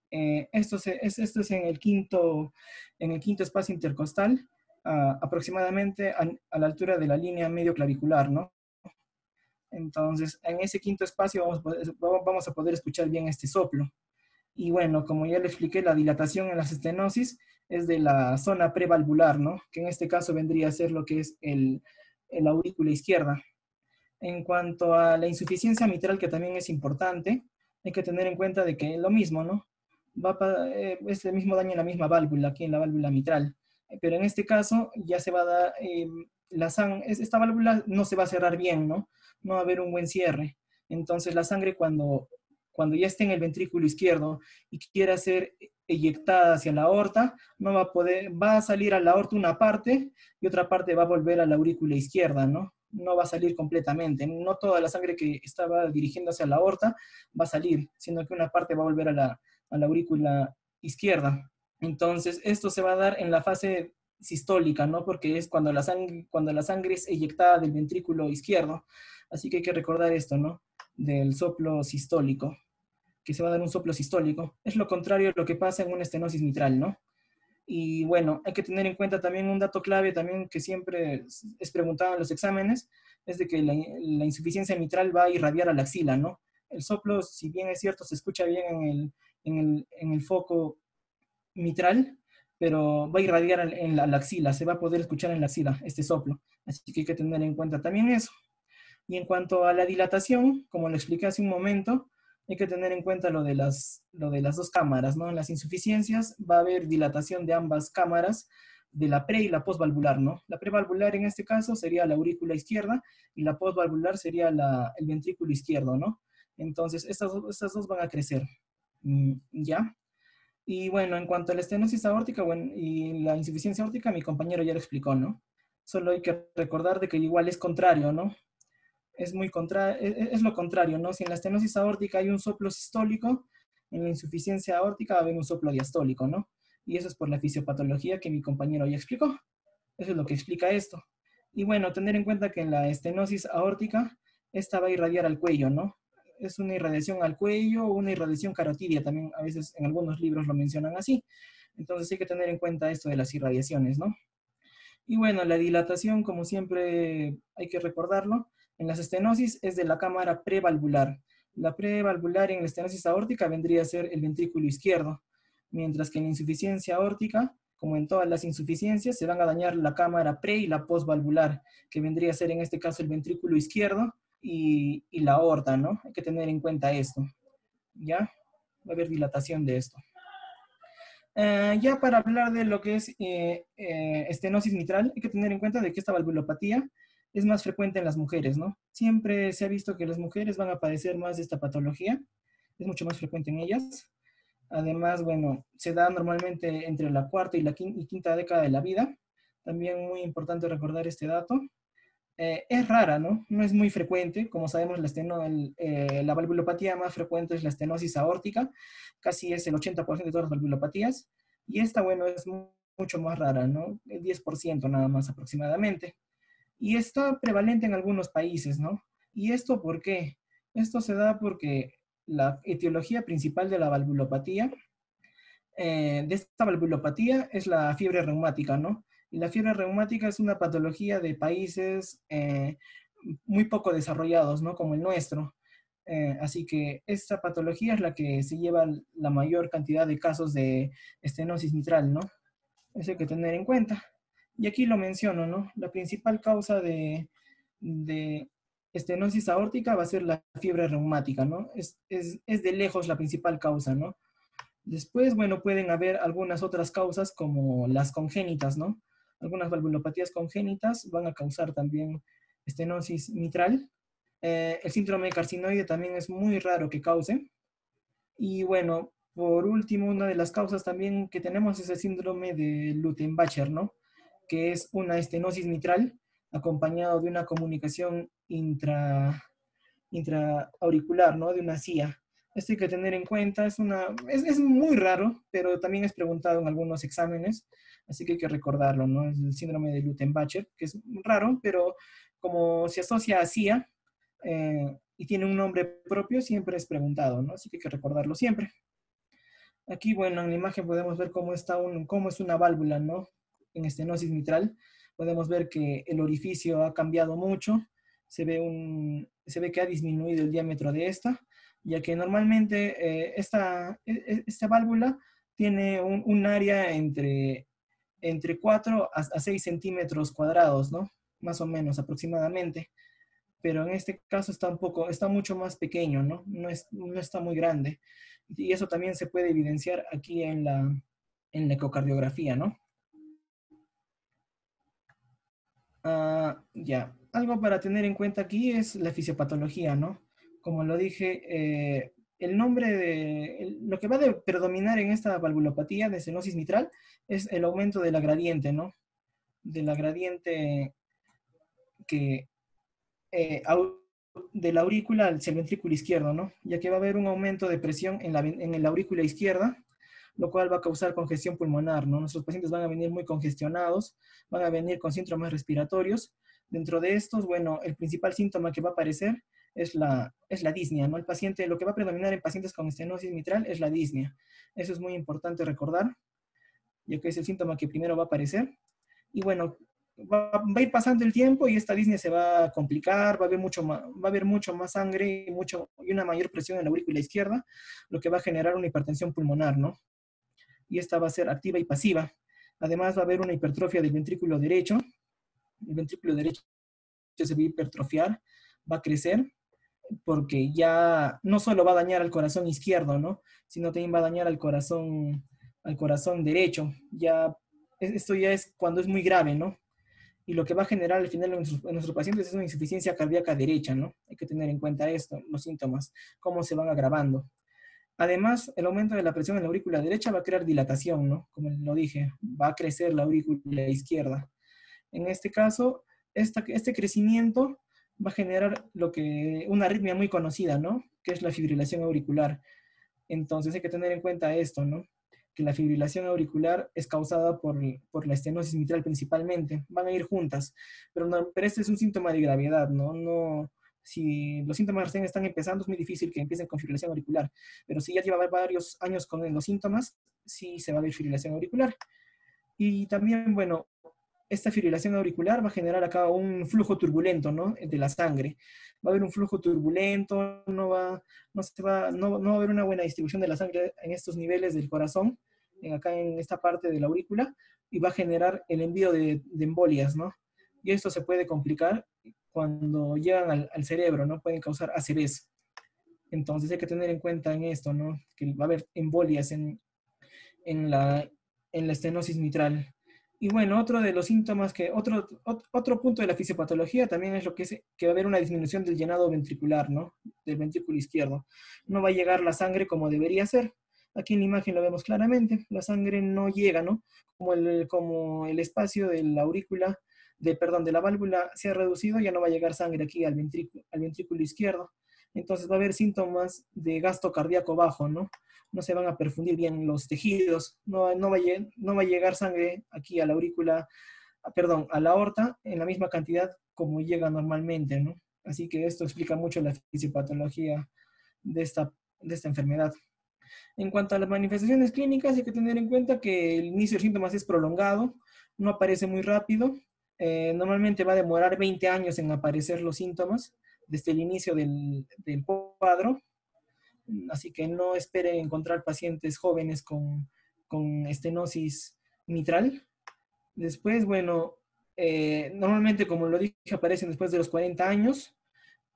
Esto es en el quinto espacio intercostal, aproximadamente a la altura de la línea medio clavicular, ¿no? Entonces, en ese quinto espacio vamos a poder escuchar bien este soplo. Y bueno, como ya le expliqué, la dilatación en las estenosis es de la zona prevalvular, ¿no? Que en este caso vendría a ser lo que es el aurícula izquierda. En cuanto a la insuficiencia mitral, que también es importante, hay que tener en cuenta de que lo mismo, ¿no? Es el mismo daño en la misma válvula, aquí en la válvula mitral. Pero en este caso ya se va a dar, esta válvula no se va a cerrar bien, ¿no? No va a haber un buen cierre. Entonces la sangre cuando ya esté en el ventrículo izquierdo y quiera ser eyectada hacia la aorta, no va a poder, va a salir a la aorta una parte y otra parte va a volver a la aurícula izquierda, ¿no? No va a salir completamente. No toda la sangre que estaba dirigiendo hacia la aorta va a salir, sino que una parte va a volver a la aurícula izquierda. Entonces, esto se va a dar en la fase sistólica, ¿no? Porque es cuando la sangre es eyectada del ventrículo izquierdo. Así que hay que recordar esto, ¿no? Del soplo sistólico, que se va a dar un soplo sistólico. Es lo contrario a lo que pasa en una estenosis mitral, ¿no? Y bueno, hay que tener en cuenta también un dato clave también que siempre es preguntado en los exámenes, es de que la insuficiencia mitral va a irradiar a la axila, ¿no? El soplo, si bien es cierto, se escucha bien en el foco mitral, pero va a irradiar en la axila, se va a poder escuchar en la axila este soplo. Así que hay que tener en cuenta también eso. Y en cuanto a la dilatación, como lo expliqué hace un momento, hay que tener en cuenta lo de las dos cámaras, ¿no? En las insuficiencias va a haber dilatación de ambas cámaras, de la pre y la postvalvular, ¿no? La prevalvular en este caso sería la aurícula izquierda y la postvalvular sería el ventrículo izquierdo, ¿no? Entonces, estas dos van a crecer, ¿ya? Y bueno, en cuanto a la estenosis aórtica, bueno, y la insuficiencia aórtica, mi compañero ya lo explicó, ¿no? Solo hay que recordar de que igual es contrario, ¿no? Es lo contrario, ¿no? Si en la estenosis aórtica hay un soplo sistólico, en la insuficiencia aórtica va a haber un soplo diastólico, ¿no? Y eso es por la fisiopatología que mi compañero ya explicó. Eso es lo que explica esto. Y bueno, tener en cuenta que en la estenosis aórtica, esta va a irradiar al cuello, ¿no? Es una irradiación al cuello o una irradiación carotidia, también a veces en algunos libros lo mencionan así. Entonces hay que tener en cuenta esto de las irradiaciones, ¿no? Y bueno, la dilatación, como siempre hay que recordarlo, en las estenosis es de la cámara prevalvular. La prevalvular en la estenosis aórtica vendría a ser el ventrículo izquierdo, mientras que en la insuficiencia aórtica, como en todas las insuficiencias, se van a dañar la cámara pre y la postvalvular, que vendría a ser en este caso el ventrículo izquierdo y la aorta, ¿no? Hay que tener en cuenta esto, ¿ya? Va a haber dilatación de esto. Ya para hablar de lo que es estenosis mitral, hay que tener en cuenta de que esta valvulopatía es más frecuente en las mujeres, ¿no? Siempre se ha visto que las mujeres van a padecer más de esta patología, es mucho más frecuente en ellas. Además, bueno, se da normalmente entre la cuarta y la quinta década de la vida. También muy importante recordar este dato. Es rara, ¿no? No es muy frecuente. Como sabemos, la valvulopatía más frecuente es la estenosis aórtica. Casi es el 80% de todas las valvulopatías. Y esta, bueno, es mucho más rara, ¿no? El 10% nada más aproximadamente. Y está prevalente en algunos países, ¿no? ¿Y esto por qué? Esto se da porque la etiología principal de la valvulopatía, de esta valvulopatía, es la fiebre reumática, ¿no? Y la fiebre reumática es una patología de países muy poco desarrollados, ¿no? Como el nuestro. Así que esta patología es la que se lleva la mayor cantidad de casos de estenosis mitral, ¿no? Eso hay que tener en cuenta. Y aquí lo menciono, ¿no? La principal causa de estenosis aórtica va a ser la fiebre reumática, ¿no? Es de lejos la principal causa, ¿no? Después, bueno, pueden haber algunas otras causas como las congénitas, ¿no? Algunas valvulopatías congénitas van a causar también estenosis mitral. El síndrome carcinoide también es muy raro que cause. Y bueno, por último, una de las causas también que tenemos es el síndrome de Lutembacher, ¿no? Que es una estenosis mitral acompañado de una comunicación intraauricular, ¿no? De una CIA. Esto hay que tener en cuenta, es muy raro, pero también es preguntado en algunos exámenes, así que hay que recordarlo, ¿no? Es el síndrome de Lutembacher, que es raro, pero como se asocia a CIA y tiene un nombre propio, siempre es preguntado, ¿no? Así que hay que recordarlo siempre. Aquí, bueno, en la imagen podemos ver cómo es una válvula, ¿no? En estenosis mitral. Podemos ver que el orificio ha cambiado mucho. Se ve que ha disminuido el diámetro de esta, ya que normalmente esta válvula tiene un área entre 4 a 6 centímetros cuadrados, ¿no? Más o menos, aproximadamente. Pero en este caso está mucho más pequeño, ¿no? No está muy grande. Y eso también se puede evidenciar aquí en la ecocardiografía, ¿no? Ya, algo para tener en cuenta aquí es la fisiopatología, ¿no? Como lo dije, lo que va a predominar en esta valvulopatía de estenosis mitral es el aumento de la gradiente, ¿no? De la gradiente que de la aurícula hacia el ventrículo izquierdo, ¿no? Ya que va a haber un aumento de presión en la aurícula izquierda, lo cual va a causar congestión pulmonar, ¿no? Nuestros pacientes van a venir muy congestionados, van a venir con síntomas respiratorios. Dentro de estos, bueno, el principal síntoma que va a aparecer es la disnea, ¿no? Lo que va a predominar en pacientes con estenosis mitral es la disnea. Eso es muy importante recordar, ya que es el síntoma que primero va a aparecer. Y bueno, va a ir pasando el tiempo y esta disnea se va a complicar, va a haber mucho más sangre y una mayor presión en la aurícula izquierda, lo que va a generar una hipertensión pulmonar, ¿no? Y esta va a ser activa y pasiva. Además va a haber una hipertrofia del ventrículo derecho. El ventrículo derecho se va a hipertrofiar, va a crecer, porque ya no solo va a dañar al corazón izquierdo, ¿no? Sino también va a dañar al corazón derecho. Ya esto ya es cuando es muy grave, ¿no? Y lo que va a generar al final en nuestros pacientes es una insuficiencia cardíaca derecha, ¿no? Hay que tener en cuenta esto, los síntomas, cómo se van agravando. Además, el aumento de la presión en la aurícula derecha va a crear dilatación, ¿no? Como lo dije, va a crecer la aurícula izquierda. En este caso, este crecimiento va a generar una arritmia muy conocida, ¿no? Que es la fibrilación auricular. Entonces hay que tener en cuenta esto, ¿no? Que la fibrilación auricular es causada por la estenosis mitral principalmente. Van a ir juntas, pero este es un síntoma de gravedad, ¿no? Si los síntomas recién están empezando, es muy difícil que empiecen con fibrilación auricular, pero si ya lleva varios años con los síntomas, sí se va a ver fibrilación auricular. Y también, bueno, esta fibrilación auricular va a generar acá un flujo turbulento, ¿no? De la sangre. Va a haber un flujo turbulento, no va a haber una buena distribución de la sangre en estos niveles del corazón, acá en esta parte de la aurícula, y va a generar el envío de embolias, ¿no? Y esto se puede complicar cuando llegan al cerebro, ¿no? Pueden causar ACVs. Entonces hay que tener en cuenta en esto, ¿no? Que va a haber embolias en la, en la estenosis mitral. Y bueno, otro de los síntomas otro punto de la fisiopatología también es que va a haber una disminución del llenado ventricular, ¿no? Del ventrículo izquierdo. No va a llegar la sangre como debería ser. Aquí en la imagen lo vemos claramente. La sangre no llega, ¿no? Como el espacio de la aurícula, de la válvula se ha reducido, ya no va a llegar sangre aquí al ventrículo izquierdo. Entonces va a haber síntomas de gasto cardíaco bajo, ¿no? No se van a perfundir bien los tejidos, no va a llegar sangre aquí a la aurícula, a la aorta en la misma cantidad como llega normalmente, ¿no? Así que esto explica mucho la fisiopatología de esta enfermedad. En cuanto a las manifestaciones clínicas, hay que tener en cuenta que el inicio de síntomas es prolongado, no aparece muy rápido, normalmente va a demorar 20 años en aparecer los síntomas desde el inicio del cuadro, así que no esperen encontrar pacientes jóvenes con estenosis mitral. Después, bueno, normalmente, como lo dije, aparecen después de los 40 años.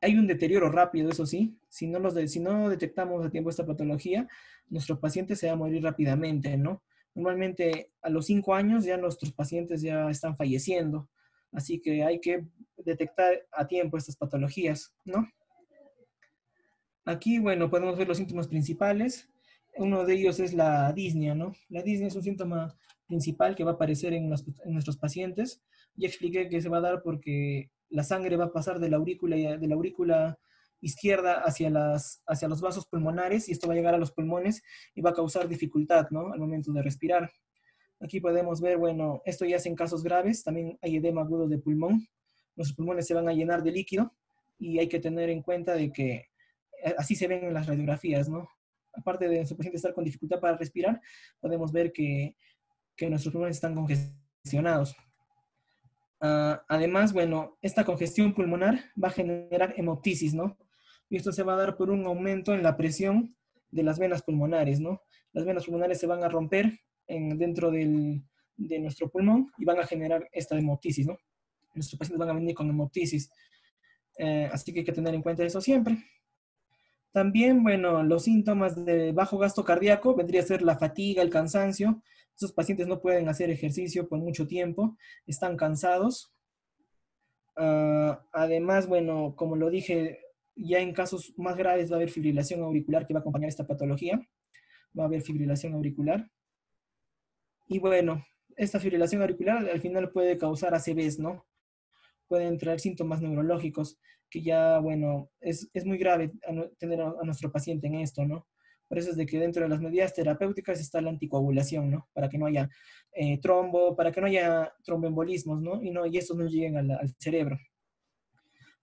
Hay un deterioro rápido, eso sí. Si no detectamos a tiempo esta patología, nuestro paciente se va a morir rápidamente, ¿no? Normalmente a los 5 años ya nuestros pacientes ya están falleciendo. Así que hay que detectar a tiempo estas patologías, ¿no? Aquí, bueno, podemos ver los síntomas principales. Uno de ellos es la disnea, ¿no? La disnea es un síntoma principal que va a aparecer en nuestros pacientes. Ya expliqué que se va a dar porque la sangre va a pasar de la aurícula izquierda hacia los vasos pulmonares y esto va a llegar a los pulmones y va a causar dificultad, ¿no? Al momento de respirar. Aquí podemos ver, bueno, esto ya es en casos graves. También hay edema agudo de pulmón. Nuestros pulmones se van a llenar de líquido y hay que tener en cuenta de que así se ven en las radiografías, ¿no? Aparte de nuestro paciente estar con dificultad para respirar, podemos ver que nuestros pulmones están congestionados. Además, bueno, esta congestión pulmonar va a generar hemoptisis, ¿no? Y esto se va a dar por un aumento en la presión de las venas pulmonares, ¿no? Las venas pulmonares se van a romper dentro de nuestro pulmón y van a generar esta hemoptisis, ¿no? Nuestros pacientes van a venir con hemoptisis. Así que hay que tener en cuenta eso siempre. También, bueno, los síntomas de bajo gasto cardíaco vendría a ser la fatiga, el cansancio. Estos pacientes no pueden hacer ejercicio por mucho tiempo, están cansados. Además, bueno, como lo dije, ya en casos más graves va a haber fibrilación auricular que va a acompañar esta patología. Va a haber fibrilación auricular. Y bueno, esta fibrilación auricular al final puede causar ACVs, ¿no? Pueden traer síntomas neurológicos que ya, bueno, es muy grave tener a nuestro paciente en esto, ¿no? Por eso es de que dentro de las medidas terapéuticas está la anticoagulación, ¿no? Para que no haya para que no haya tromboembolismos, ¿no? Y estos no lleguen al cerebro.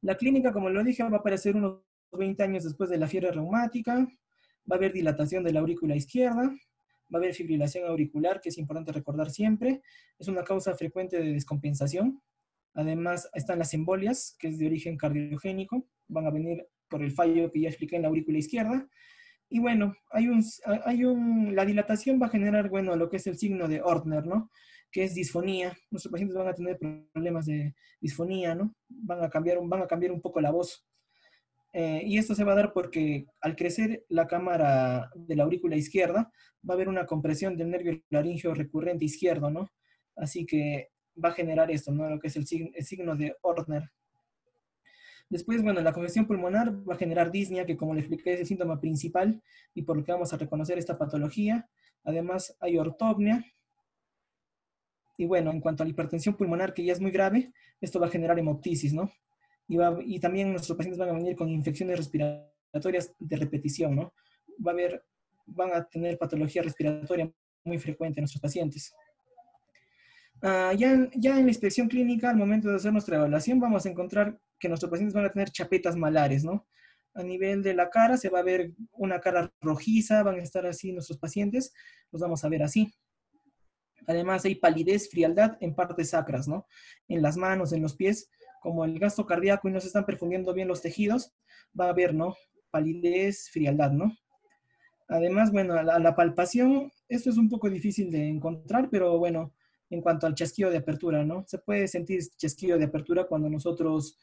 La clínica, como lo dije, va a aparecer unos 20 años después de la fiebre reumática, va a haber dilatación de la aurícula izquierda, va a haber fibrilación auricular, que es importante recordar siempre, es una causa frecuente de descompensación. Además, están las embolias, que es de origen cardiogénico, van a venir por el fallo que ya expliqué en la aurícula izquierda. Y bueno, la dilatación va a generar, bueno, lo que es el signo de Ortner, ¿no? Que es disfonía. Nuestros pacientes van a tener problemas de disfonía, ¿no? Van a cambiar un poco la voz. Y esto se va a dar porque al crecer la cámara de la aurícula izquierda, va a haber una compresión del nervio laríngeo recurrente izquierdo, ¿no? Así que va a generar esto, ¿no? Lo que es el signo de Ortner. Después, bueno, la congestión pulmonar va a generar disnea, que como le expliqué es el síntoma principal y por lo que vamos a reconocer esta patología. Además, hay ortopnea. Y bueno, en cuanto a la hipertensión pulmonar, que ya es muy grave, esto va a generar hemoptisis, ¿no? Y también nuestros pacientes van a venir con infecciones respiratorias de repetición, ¿no? Van a tener patología respiratoria muy frecuente en nuestros pacientes. Ya en la inspección clínica, al momento de hacer nuestra evaluación, vamos a encontrar que nuestros pacientes van a tener chapetas malares, ¿no? A nivel de la cara se va a ver una cara rojiza, van a estar así nuestros pacientes, los vamos a ver así. Además hay palidez, frialdad en partes sacras, ¿no? En las manos, en los pies, como el gasto cardíaco y no se están perfundiendo bien los tejidos, va a haber, ¿no? Palidez, frialdad, ¿no? Además, bueno, a la palpación, esto es un poco difícil de encontrar, pero bueno, en cuanto al chasquido de apertura, ¿no? Se puede sentir chasquido de apertura cuando nosotros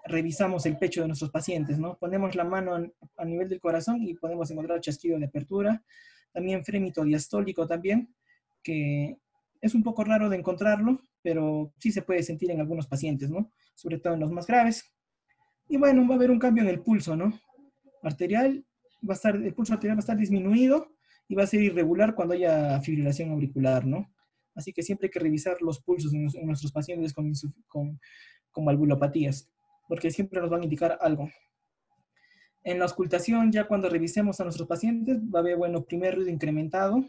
revisamos el pecho de nuestros pacientes, ¿no? Ponemos la mano a nivel del corazón y podemos encontrar chasquido de apertura. También frémito diastólico también, que es un poco raro de encontrarlo, pero sí se puede sentir en algunos pacientes, ¿no? Sobre todo en los más graves. Y bueno, va a haber un cambio en el pulso, ¿no? Arterial, el pulso arterial va a estar disminuido y va a ser irregular cuando haya fibrilación auricular, ¿no? Así que siempre hay que revisar los pulsos en nuestros pacientes con valvulopatías, porque siempre nos van a indicar algo. En la auscultación, ya cuando revisemos a nuestros pacientes, va a haber, bueno, primer ruido incrementado,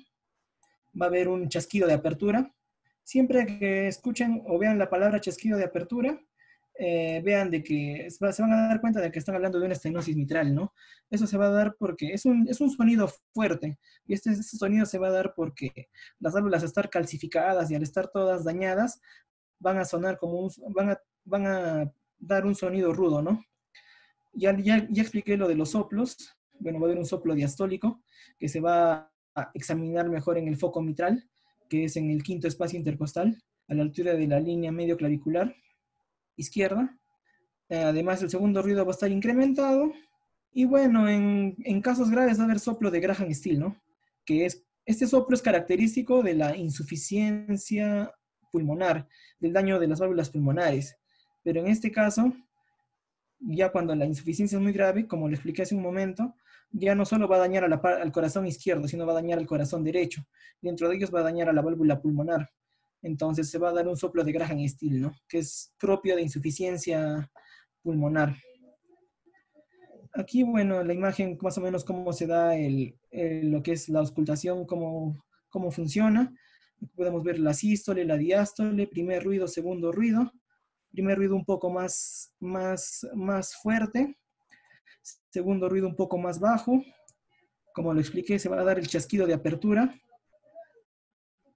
va a haber un chasquido de apertura. Siempre que escuchen o vean la palabra chasquido de apertura, vean de que se van a dar cuenta de que están hablando de una estenosis mitral, ¿no? Eso se va a dar porque es un sonido fuerte y este sonido se va a dar porque las válvulas al estar calcificadas y al estar todas dañadas van a sonar como van a dar un sonido rudo, ¿no? Ya expliqué lo de los soplos. Bueno, va a haber un soplo diastólico que se va a examinar mejor en el foco mitral, que es en el quinto espacio intercostal, a la altura de la línea medio clavicular izquierda. Además, el segundo ruido va a estar incrementado. Y bueno, en casos graves va a haber soplo de Graham-Still, ¿no? Este soplo es característico de la insuficiencia pulmonar, del daño de las válvulas pulmonares. Pero en este caso, ya cuando la insuficiencia es muy grave, como le expliqué hace un momento, ya no solo va a dañar al corazón izquierdo, sino va a dañar al corazón derecho. Dentro de ellos va a dañar a la válvula pulmonar. Entonces se va a dar un soplo de Graham-Still, ¿no? Que es propio de insuficiencia pulmonar. Aquí, bueno, la imagen más o menos cómo se da lo que es la auscultación, cómo funciona. Podemos ver la sístole, la diástole, primer ruido, segundo ruido. Primer ruido un poco más fuerte. Segundo ruido un poco más bajo. Como lo expliqué, se va a dar el chasquido de apertura,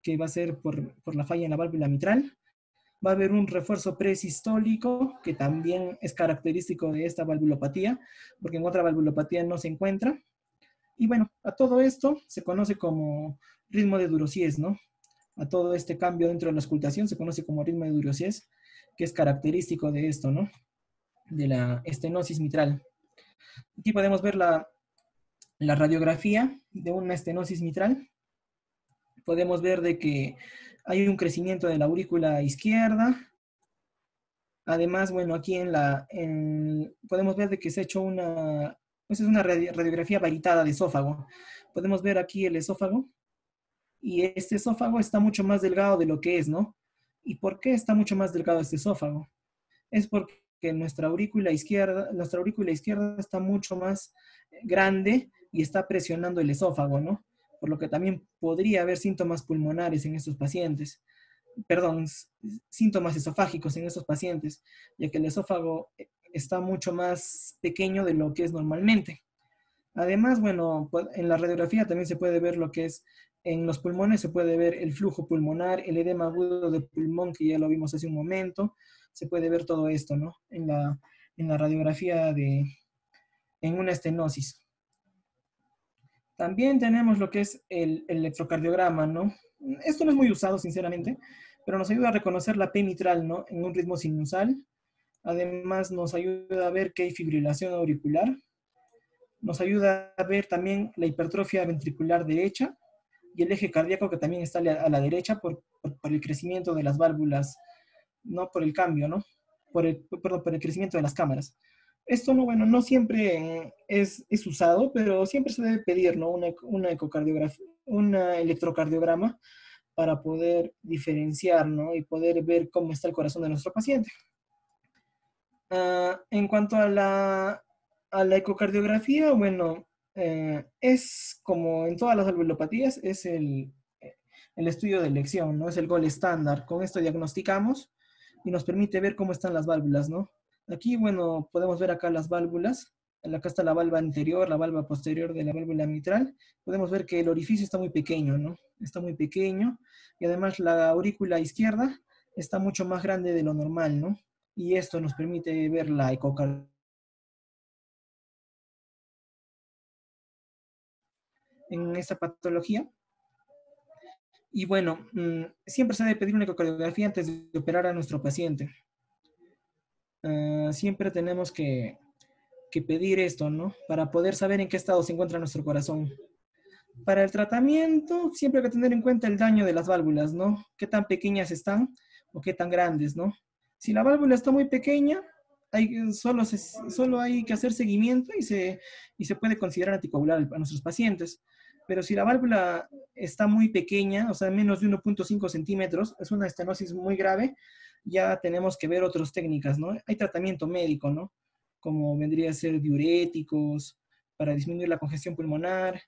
que va a ser por la falla en la válvula mitral. Va a haber un refuerzo presistólico, que también es característico de esta valvulopatía, porque en otra valvulopatía no se encuentra. Y bueno, a todo esto se conoce como ritmo de Durosiez, ¿no? A todo este cambio dentro de la auscultación se conoce como ritmo de Durosiez, que es característico de esto, ¿no? De la estenosis mitral. Aquí podemos ver la radiografía de una estenosis mitral. Podemos ver de que hay un crecimiento de la aurícula izquierda. Además, bueno, aquí podemos ver de que se ha hecho es una radiografía varitada de esófago. Podemos ver aquí el esófago y este esófago está mucho más delgado de lo que es, ¿no? ¿Y por qué está mucho más delgado este esófago? Es porque nuestra aurícula izquierda está mucho más grande y está presionando el esófago, ¿no? Por lo que también podría haber síntomas pulmonares en estos pacientes. Perdón, síntomas esofágicos en estos pacientes, ya que el esófago está mucho más pequeño de lo que es normalmente. Además, bueno, en la radiografía también se puede ver lo que es, en los pulmones se puede ver el flujo pulmonar, el edema agudo de pulmón, que ya lo vimos hace un momento, se puede ver todo esto, ¿no? En la radiografía en una estenosis. También tenemos lo que es el electrocardiograma, ¿no? Esto no es muy usado, sinceramente, pero nos ayuda a reconocer la P mitral, ¿no? En un ritmo sinusal. Además, nos ayuda a ver que hay fibrilación auricular. Nos ayuda a ver también la hipertrofia ventricular derecha. y el eje cardíaco que también está a la derecha por el crecimiento de las válvulas, no por el cambio, ¿no? Perdón, por el crecimiento de las cámaras. Esto no, bueno, no siempre es usado, pero siempre se debe pedir, ¿no? Una ecocardiografía, un electrocardiograma para poder diferenciar, ¿no? Y poder ver cómo está el corazón de nuestro paciente. En cuanto a la ecocardiografía, bueno, es como en todas las valvulopatías, es el estudio de elección, ¿no? Es el gol estándar. Con esto diagnosticamos y nos permite ver cómo están las válvulas, ¿no? Aquí, bueno, podemos ver acá las válvulas. Acá está la valva anterior, la valva posterior de la válvula mitral. Podemos ver que el orificio está muy pequeño, ¿no? Está muy pequeño y además la aurícula izquierda está mucho más grande de lo normal, ¿no? Y esto nos permite ver la ecocardiografía en esta patología. Y bueno, siempre se debe pedir una ecocardiografía antes de operar a nuestro paciente. Siempre tenemos que pedir esto, ¿no? Para poder saber en qué estado se encuentra nuestro corazón. Para el tratamiento, siempre hay que tener en cuenta el daño de las válvulas, ¿no? Qué tan pequeñas están o qué tan grandes, ¿no? Si la válvula está muy pequeña, solo hay que hacer seguimiento y se puede considerar anticoagular a nuestros pacientes. Pero si la válvula está muy pequeña, o sea, menos de 1.5 centímetros, es una estenosis muy grave, ya tenemos que ver otras técnicas, ¿no? Hay tratamiento médico, ¿no? Como vendría a ser diuréticos para disminuir la congestión pulmonar,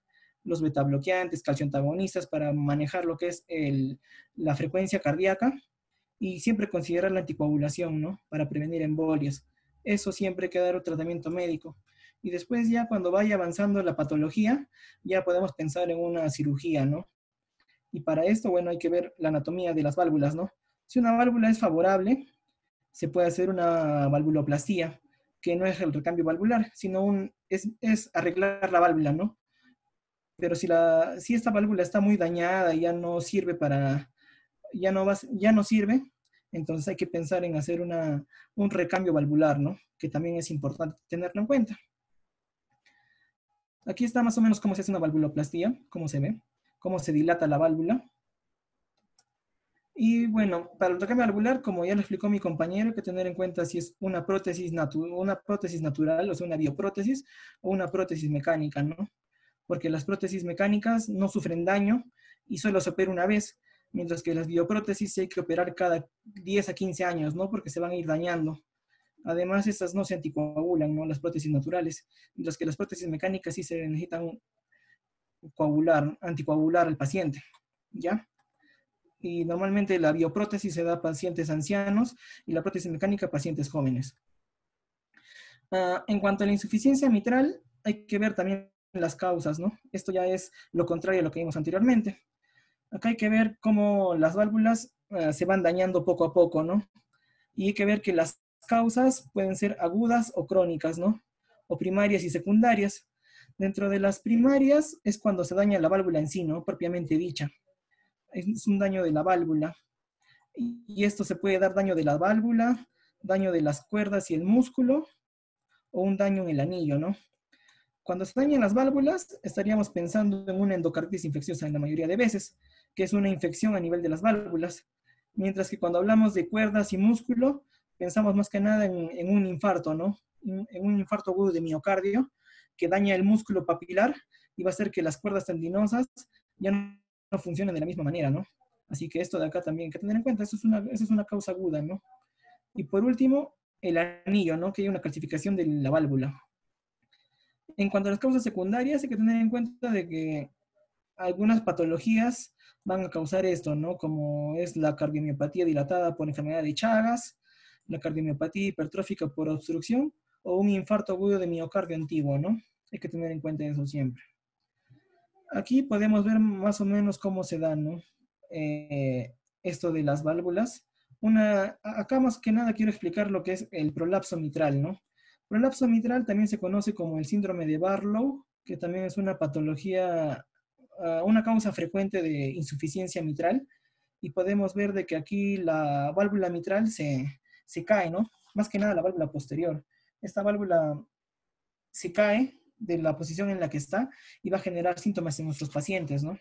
los betabloqueantes, calcioantagonistas para manejar lo que es la frecuencia cardíaca y siempre considerar la anticoagulación, ¿no? Para prevenir embolias. Eso siempre hay que dar un tratamiento médico. Y después ya cuando vaya avanzando la patología, ya podemos pensar en una cirugía, ¿no? Y para esto, bueno, hay que ver la anatomía de las válvulas, ¿no? Si una válvula es favorable, se puede hacer una valvuloplastía, que no es el recambio valvular, sino es arreglar la válvula, ¿no? Pero si esta válvula está muy dañada y ya no sirve ya no sirve, entonces hay que pensar en hacer un recambio valvular, ¿no? Que también es importante tenerlo en cuenta. Aquí está más o menos cómo se hace una valvuloplastía, cómo se ve, cómo se dilata la válvula. Y bueno, para el recambio valvular, como ya lo explicó mi compañero, hay que tener en cuenta si es una prótesis natural, o sea, una bioprótesis, o una prótesis mecánica, ¿no? Porque las prótesis mecánicas no sufren daño y solo se opera una vez, mientras que las bioprótesis hay que operar cada 10 a 15 años, ¿no? Porque se van a ir dañando. Además, estas no se anticoagulan, ¿no? Las prótesis naturales, mientras que las prótesis mecánicas sí se necesitan anticoagular al paciente, ¿ya? Y normalmente la bioprótesis se da a pacientes ancianos y la prótesis mecánica a pacientes jóvenes. En cuanto a la insuficiencia mitral, hay que ver también las causas, ¿no? Esto ya es lo contrario a lo que vimos anteriormente. Acá hay que ver cómo las válvulas se van dañando poco a poco, ¿no? Y hay que ver que las causas pueden ser agudas o crónicas, ¿no? O primarias y secundarias. Dentro de las primarias es cuando se daña la válvula en sí, ¿no? Propiamente dicha. Es un daño de la válvula. Y esto se puede dar daño de la válvula, daño de las cuerdas y el músculo, o un daño en el anillo, ¿no? Cuando se dañan las válvulas, estaríamos pensando en una endocarditis infecciosa en la mayoría de veces, que es una infección a nivel de las válvulas. Mientras que cuando hablamos de cuerdas y músculo, pensamos más que nada en un infarto, ¿no? En un infarto agudo de miocardio que daña el músculo papilar y va a hacer que las cuerdas tendinosas ya no funcionen de la misma manera, ¿no? Así que esto de acá también hay que tener en cuenta, eso es una causa aguda, ¿no? Y por último, el anillo, ¿no? Que hay una calcificación de la válvula. En cuanto a las causas secundarias, hay que tener en cuenta de que algunas patologías van a causar esto, ¿no? Como es la cardiomiopatía dilatada por enfermedad de Chagas, la cardiomiopatía hipertrófica por obstrucción o un infarto agudo de miocardio antiguo, ¿no? Hay que tener en cuenta eso siempre. Aquí podemos ver más o menos cómo se da, ¿no? Esto de las válvulas. Acá más que nada quiero explicar lo que es el prolapso mitral, ¿no? Prolapso mitral también se conoce como el síndrome de Barlow, que también es una patología, una causa frecuente de insuficiencia mitral, y podemos ver de que aquí la válvula mitral se cae, ¿no? Más que nada la válvula posterior. Esta válvula se cae de la posición en la que está y va a generar síntomas en nuestros pacientes, ¿no?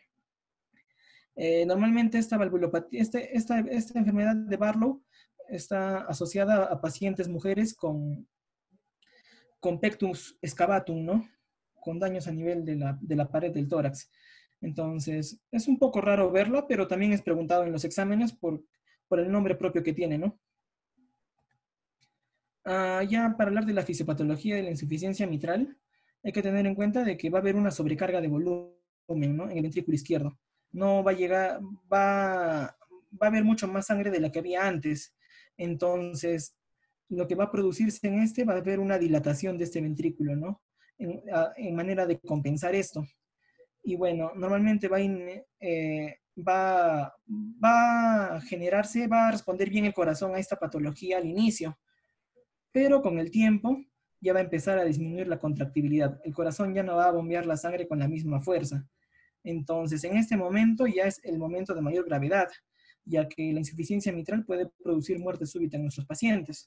Normalmente esta valvulopatía, esta enfermedad de Barlow está asociada a pacientes mujeres con pectus excavatum, ¿no? Con daños a nivel de la pared del tórax. Entonces, es un poco raro verla, pero también es preguntado en los exámenes por el nombre propio que tiene, ¿no? Ya para hablar de la fisiopatología de la insuficiencia mitral, hay que tener en cuenta de que va a haber una sobrecarga de volumen, ¿no? En el ventrículo izquierdo. No va a llegar, va a haber mucho más sangre de la que había antes. Entonces, lo que va a producirse en este va a haber una dilatación de este ventrículo, ¿no? En manera de compensar esto. Y bueno, normalmente va a generarse, va a responder bien el corazón a esta patología al inicio, pero con el tiempo ya va a empezar a disminuir la contractibilidad. El corazón ya no va a bombear la sangre con la misma fuerza. Entonces, en este momento ya es el momento de mayor gravedad, ya que la insuficiencia mitral puede producir muerte súbita en nuestros pacientes.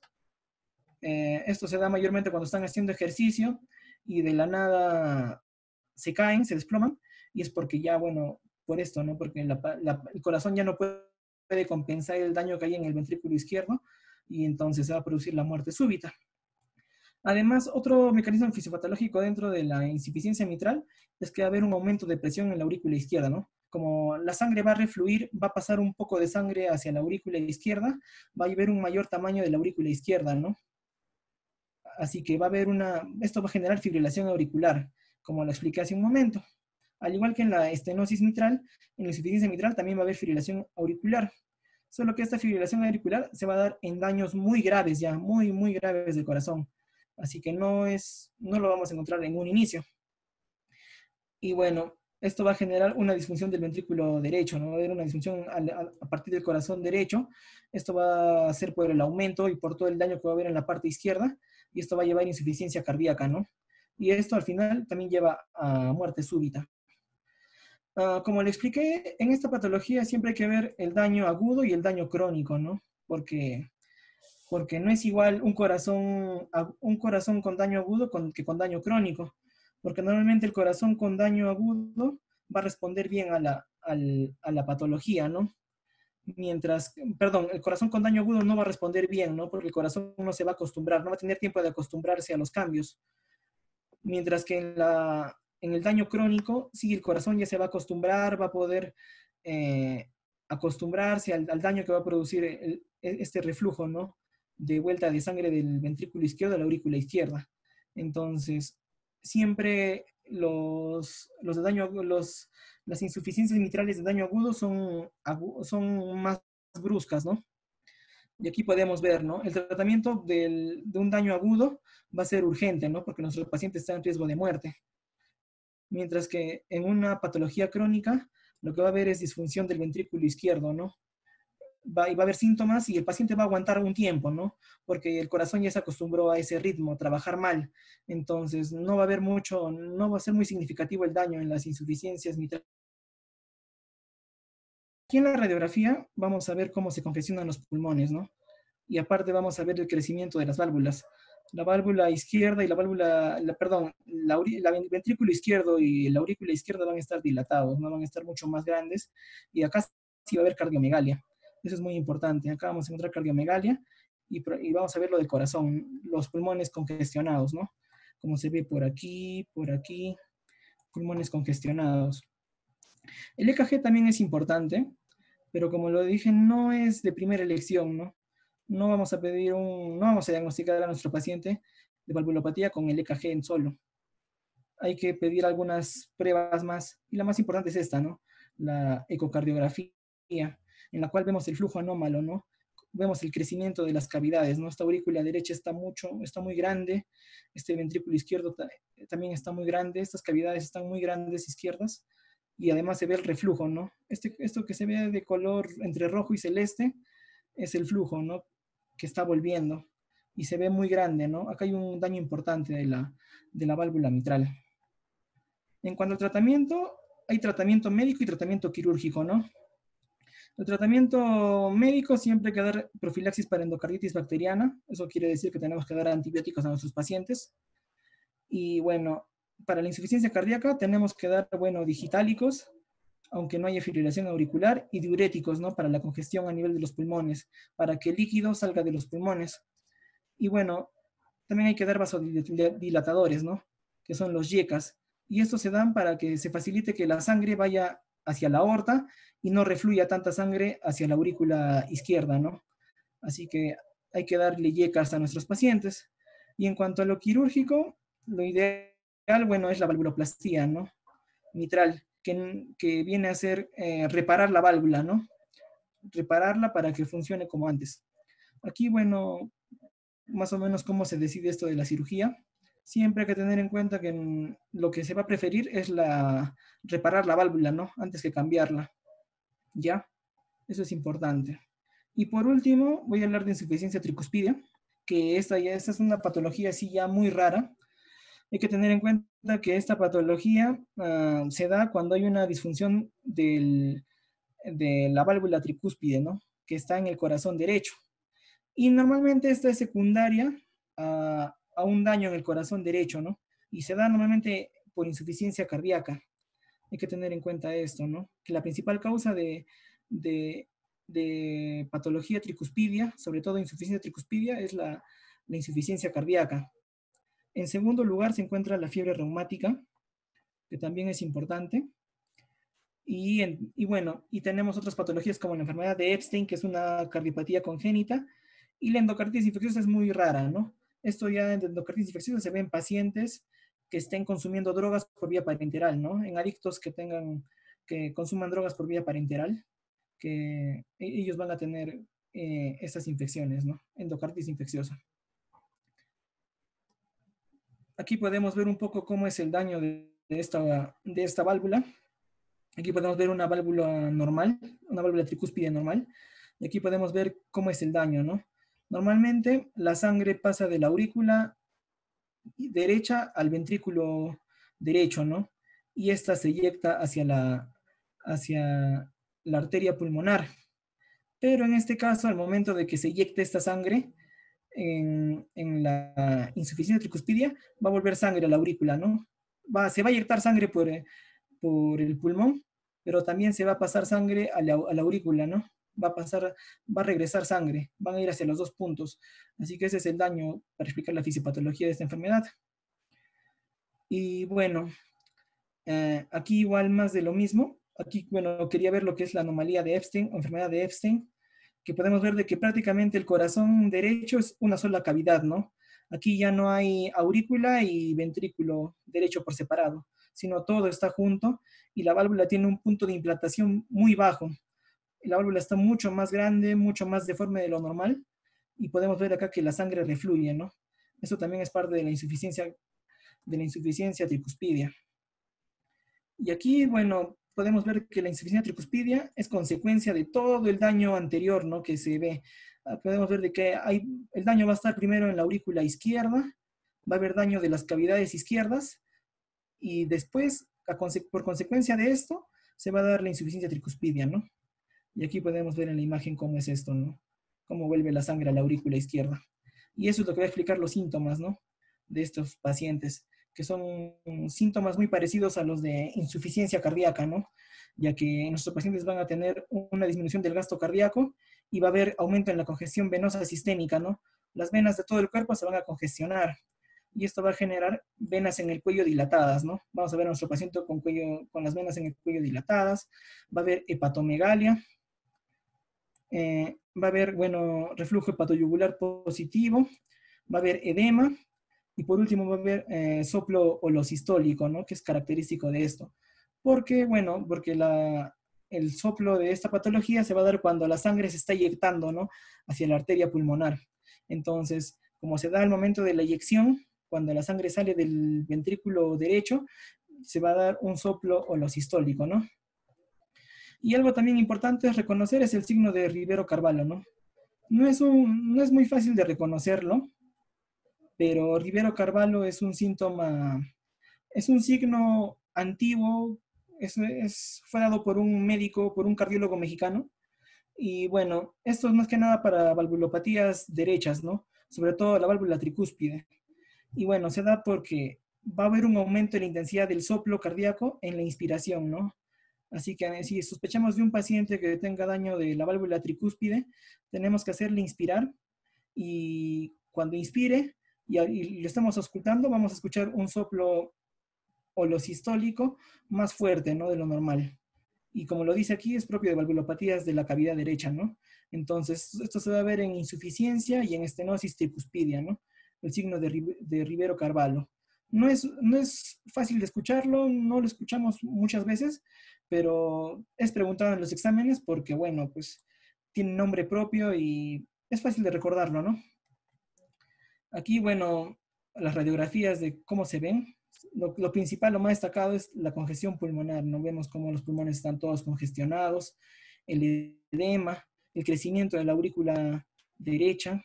Esto se da mayormente cuando están haciendo ejercicio y de la nada se caen, se desploman, y es porque ya, bueno, por esto, ¿no? Porque el corazón ya no puede compensar el daño que hay en el ventrículo izquierdo y entonces se va a producir la muerte súbita. Además, otro mecanismo fisiopatológico dentro de la insuficiencia mitral es que va a haber un aumento de presión en la aurícula izquierda, ¿no? Como la sangre va a refluir, va a pasar un poco de sangre hacia la aurícula izquierda, va a haber un mayor tamaño de la aurícula izquierda, ¿no? Así que va a haber esto va a generar fibrilación auricular, como lo expliqué hace un momento. Al igual que en la estenosis mitral, en la insuficiencia mitral también va a haber fibrilación auricular. Solo que esta fibrilación auricular se va a dar en daños muy graves ya, muy, muy graves del corazón. Así que no lo vamos a encontrar en un inicio. Y bueno, esto va a generar una disfunción del ventrículo derecho, ¿no? Va a haber una disfunción a partir del corazón derecho. Esto va a ser por el aumento y por todo el daño que va a haber en la parte izquierda, y esto va a llevar a insuficiencia cardíaca, ¿no? Y esto al final también lleva a muerte súbita. Como le expliqué, en esta patología siempre hay que ver el daño agudo y el daño crónico, ¿no? Porque no es igual un corazón con daño agudo que con daño crónico, porque normalmente el corazón con daño agudo va a responder bien a la patología, ¿no? Perdón, el corazón con daño agudo no va a responder bien, ¿no? Porque el corazón no se va a acostumbrar, no va a tener tiempo de acostumbrarse a los cambios. Mientras que en el daño crónico, sí, el corazón ya se va a acostumbrar, va a poder acostumbrarse al daño que va a producir este reflujo, ¿no? De vuelta de sangre del ventrículo izquierdo a la aurícula izquierda. Entonces, siempre las insuficiencias mitrales de daño agudo son más bruscas, ¿no? Y aquí podemos ver, ¿no? El tratamiento de un daño agudo va a ser urgente, ¿no? Porque nuestro paciente está en riesgo de muerte. Mientras que en una patología crónica, lo que va a haber es disfunción del ventrículo izquierdo, ¿no? Y va a haber síntomas y el paciente va a aguantar un tiempo, ¿no? Porque el corazón ya se acostumbró a ese ritmo, a trabajar mal. Entonces, no va a haber mucho, no va a ser muy significativo el daño en las insuficiencias mitrales. Aquí en la radiografía vamos a ver cómo se congestionan los pulmones, ¿no? Y aparte vamos a ver el crecimiento de las válvulas. La válvula izquierda y perdón, el ventrículo izquierdo y la aurícula izquierda van a estar dilatados, no van a estar mucho más grandes. Y acá sí va a haber cardiomegalia. Eso es muy importante. Acá vamos a encontrar cardiomegalia y vamos a ver lo del corazón, los pulmones congestionados, ¿no? Como se ve por aquí, pulmones congestionados. El EKG también es importante, pero como lo dije, no es de primera elección, ¿no? No vamos a diagnosticar a nuestro paciente de valvulopatía con el EKG en solo. Hay que pedir algunas pruebas más, y la más importante es esta, ¿no? La ecocardiografía, en la cual vemos el flujo anómalo, ¿no? Vemos el crecimiento de las cavidades, ¿no? Esta aurícula derecha está muy grande, este ventrículo izquierdo también está muy grande, estas cavidades están muy grandes izquierdas, y además se ve el reflujo, ¿no? Esto que se ve de color entre rojo y celeste es el flujo, ¿no? Que está volviendo y se ve muy grande, ¿no? Acá hay un daño importante de la válvula mitral. En cuanto al tratamiento, hay tratamiento médico y tratamiento quirúrgico, ¿no? El tratamiento médico siempre hay que dar profilaxis para endocarditis bacteriana. Eso quiere decir que tenemos que dar antibióticos a nuestros pacientes. Y bueno, para la insuficiencia cardíaca tenemos que dar, bueno, digitálicos aunque no haya fibrilación auricular, y diuréticos, ¿no? Para la congestión a nivel de los pulmones, para que el líquido salga de los pulmones. Y bueno, también hay que dar vasodilatadores, ¿no? Que son los YECAS. Y estos se dan para que se facilite que la sangre vaya hacia la aorta y no refluya tanta sangre hacia la aurícula izquierda, ¿no? Así que hay que darle YECAS a nuestros pacientes. Y en cuanto a lo quirúrgico, lo ideal, bueno, es la valvuloplastía, ¿no? Mitral, que viene a ser reparar la válvula, ¿no? Repararla para que funcione como antes. Aquí, bueno, más o menos cómo se decide esto de la cirugía. Siempre hay que tener en cuenta que lo que se va a preferir es reparar la válvula, ¿no? Antes que cambiarla. ¿Ya? Eso es importante. Y por último, voy a hablar de insuficiencia tricuspidia, que esta es una patología así ya muy rara. Hay que tener en cuenta que esta patología se da cuando hay una disfunción de la válvula tricúspide, ¿no? Que está en el corazón derecho. Y normalmente esta es secundaria a un daño en el corazón derecho, ¿no? Y se da normalmente por insuficiencia cardíaca. Hay que tener en cuenta esto, ¿no? Que la principal causa de, de patología tricuspidia, sobre todo insuficiencia tricuspidia, es la insuficiencia cardíaca. En segundo lugar se encuentra la fiebre reumática, que también es importante. Y bueno, y tenemos otras patologías como la enfermedad de Epstein, que es una cardiopatía congénita, y la endocarditis infecciosa es muy rara, ¿no? Esto ya en endocarditis infecciosa se ve en pacientes que estén consumiendo drogas por vía parenteral, ¿no? En adictos que consuman drogas por vía parenteral, que ellos van a tener estas infecciones, ¿no? Endocarditis infecciosa. Aquí podemos ver un poco cómo es el daño de esta válvula. Aquí podemos ver una válvula normal, una válvula tricúspide normal, y aquí podemos ver cómo es el daño, ¿no? Normalmente la sangre pasa de la aurícula derecha al ventrículo derecho, ¿no? Y esta se eyecta hacia la arteria pulmonar. Pero en este caso, al momento de que se eyecte esta sangre en la insuficiencia tricuspidia, va a volver sangre a la aurícula, ¿no? Se va a eyectar sangre por el pulmón, pero también se va a pasar sangre a la aurícula, ¿no? Va a regresar sangre, van a ir hacia los dos puntos. Así que ese es el daño para explicar la fisiopatología de esta enfermedad. Y bueno, aquí igual más de lo mismo. Aquí, bueno, quería ver lo que es la anomalía de Epstein, o enfermedad de Epstein, que podemos ver de que prácticamente el corazón derecho es una sola cavidad, ¿no? Aquí ya no hay aurícula y ventrículo derecho por separado, sino todo está junto y la válvula tiene un punto de implantación muy bajo. La válvula está mucho más grande, mucho más deforme de lo normal y podemos ver acá que la sangre refluye, ¿no? Eso también es parte de la insuficiencia tricuspidia. Y aquí, bueno, podemos ver que la insuficiencia tricuspidia es consecuencia de todo el daño anterior, ¿no? Que se ve. Podemos ver de que el daño va a estar primero en la aurícula izquierda, va a haber daño de las cavidades izquierdas y después, por consecuencia de esto, se va a dar la insuficiencia tricuspidia, ¿no? Y aquí podemos ver en la imagen cómo es esto, ¿no? Cómo vuelve la sangre a la aurícula izquierda. Y eso es lo que va a explicar los síntomas, ¿no? De estos pacientes, que son síntomas muy parecidos a los de insuficiencia cardíaca, ¿no? Ya que nuestros pacientes van a tener una disminución del gasto cardíaco y va a haber aumento en la congestión venosa sistémica, ¿no? Las venas de todo el cuerpo se van a congestionar y esto va a generar venas en el cuello dilatadas, ¿no? Vamos a ver a nuestro paciente con las venas en el cuello dilatadas, va a haber hepatomegalia, va a haber, bueno, reflujo hepatoyugular positivo, va a haber edema, y por último va a haber soplo holosistólico, ¿no? Que es característico de esto. Bueno, porque el soplo de esta patología se va a dar cuando la sangre se está eyectando, ¿no? Hacia la arteria pulmonar. Entonces, como se da al momento de la eyección, cuando la sangre sale del ventrículo derecho, se va a dar un soplo holosistólico, ¿no? Y algo también importante es reconocer es el signo de Rivero-Carvalho, ¿no? No es muy fácil de reconocerlo, pero Rivero-Carvalho es un síntoma, es un signo antiguo, fue dado por un médico, por un cardiólogo mexicano, y bueno, esto es más que nada para valvulopatías derechas, ¿no? Sobre todo la válvula tricúspide. Y bueno, se da porque va a haber un aumento en la intensidad del soplo cardíaco en la inspiración, ¿no? Así que si sospechamos de un paciente que tenga daño de la válvula tricúspide, tenemos que hacerle inspirar y cuando inspire y lo estamos auscultando, vamos a escuchar un soplo holosistólico más fuerte, ¿no? De lo normal. Y como lo dice aquí, es propio de valvulopatías de la cavidad derecha, ¿no? Entonces, esto se va a ver en insuficiencia y en estenosis tricuspidia, ¿no? El signo de Rivero-Carvalho. No es fácil de escucharlo, no lo escuchamos muchas veces, pero es preguntado en los exámenes porque, bueno, pues tiene nombre propio y es fácil de recordarlo, ¿no? Aquí, bueno, las radiografías de cómo se ven. Lo principal, lo más destacado es la congestión pulmonar, ¿no? Vemos cómo los pulmones están todos congestionados, el edema, el crecimiento de la aurícula derecha,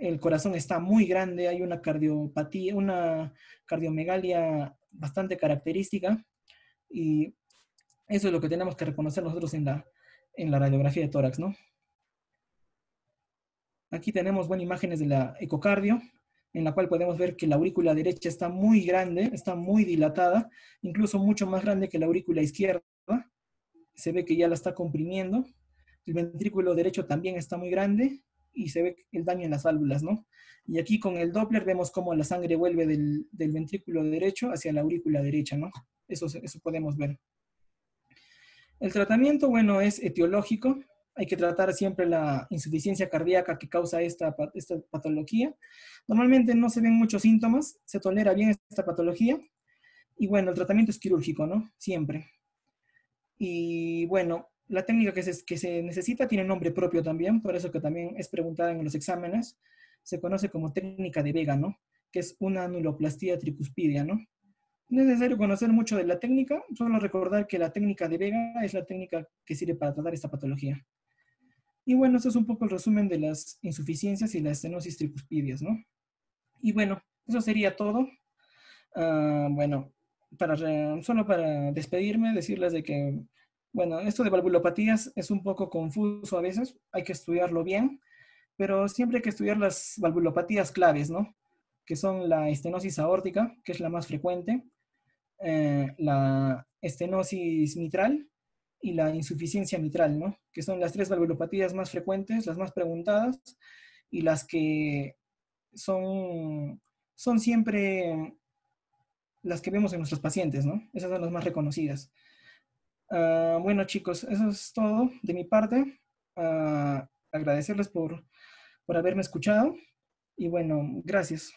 el corazón está muy grande, hay una cardiopatía, una cardiomegalia bastante característica y eso es lo que tenemos que reconocer nosotros en la radiografía de tórax, ¿no? Aquí tenemos buenas imágenes de la ecocardio, en la cual podemos ver que la aurícula derecha está muy grande, está muy dilatada, incluso mucho más grande que la aurícula izquierda. Se ve que ya la está comprimiendo. El ventrículo derecho también está muy grande y se ve el daño en las válvulas, ¿no? Y aquí con el Doppler vemos cómo la sangre vuelve del ventrículo derecho hacia la aurícula derecha, ¿no? Eso podemos ver. El tratamiento, bueno, es etiológico. Hay que tratar siempre la insuficiencia cardíaca que causa esta patología. Normalmente no se ven muchos síntomas, se tolera bien esta patología. Y bueno, el tratamiento es quirúrgico, ¿no? Siempre. Y bueno, la técnica que se necesita tiene nombre propio también, por eso que también es preguntada en los exámenes. Se conoce como técnica de Vega, ¿no? Que es una anuloplastía tricuspidia, ¿no? No es necesario conocer mucho de la técnica, solo recordar que la técnica de Vega es la técnica que sirve para tratar esta patología. Y bueno, esto es un poco el resumen de las insuficiencias y las estenosis tricuspidias, ¿no? Y bueno, eso sería todo. Bueno, solo para despedirme, decirles de que, bueno, esto de valvulopatías es un poco confuso a veces, hay que estudiarlo bien, pero siempre hay que estudiar las valvulopatías claves, ¿no? Que son la estenosis aórtica, que es la más frecuente, la estenosis mitral y la insuficiencia mitral, ¿no? Que son las tres valvulopatías más frecuentes, las más preguntadas y las que son siempre las que vemos en nuestros pacientes, ¿no? Esas son las más reconocidas. Bueno, chicos, eso es todo de mi parte. Agradecerles por haberme escuchado y bueno, gracias.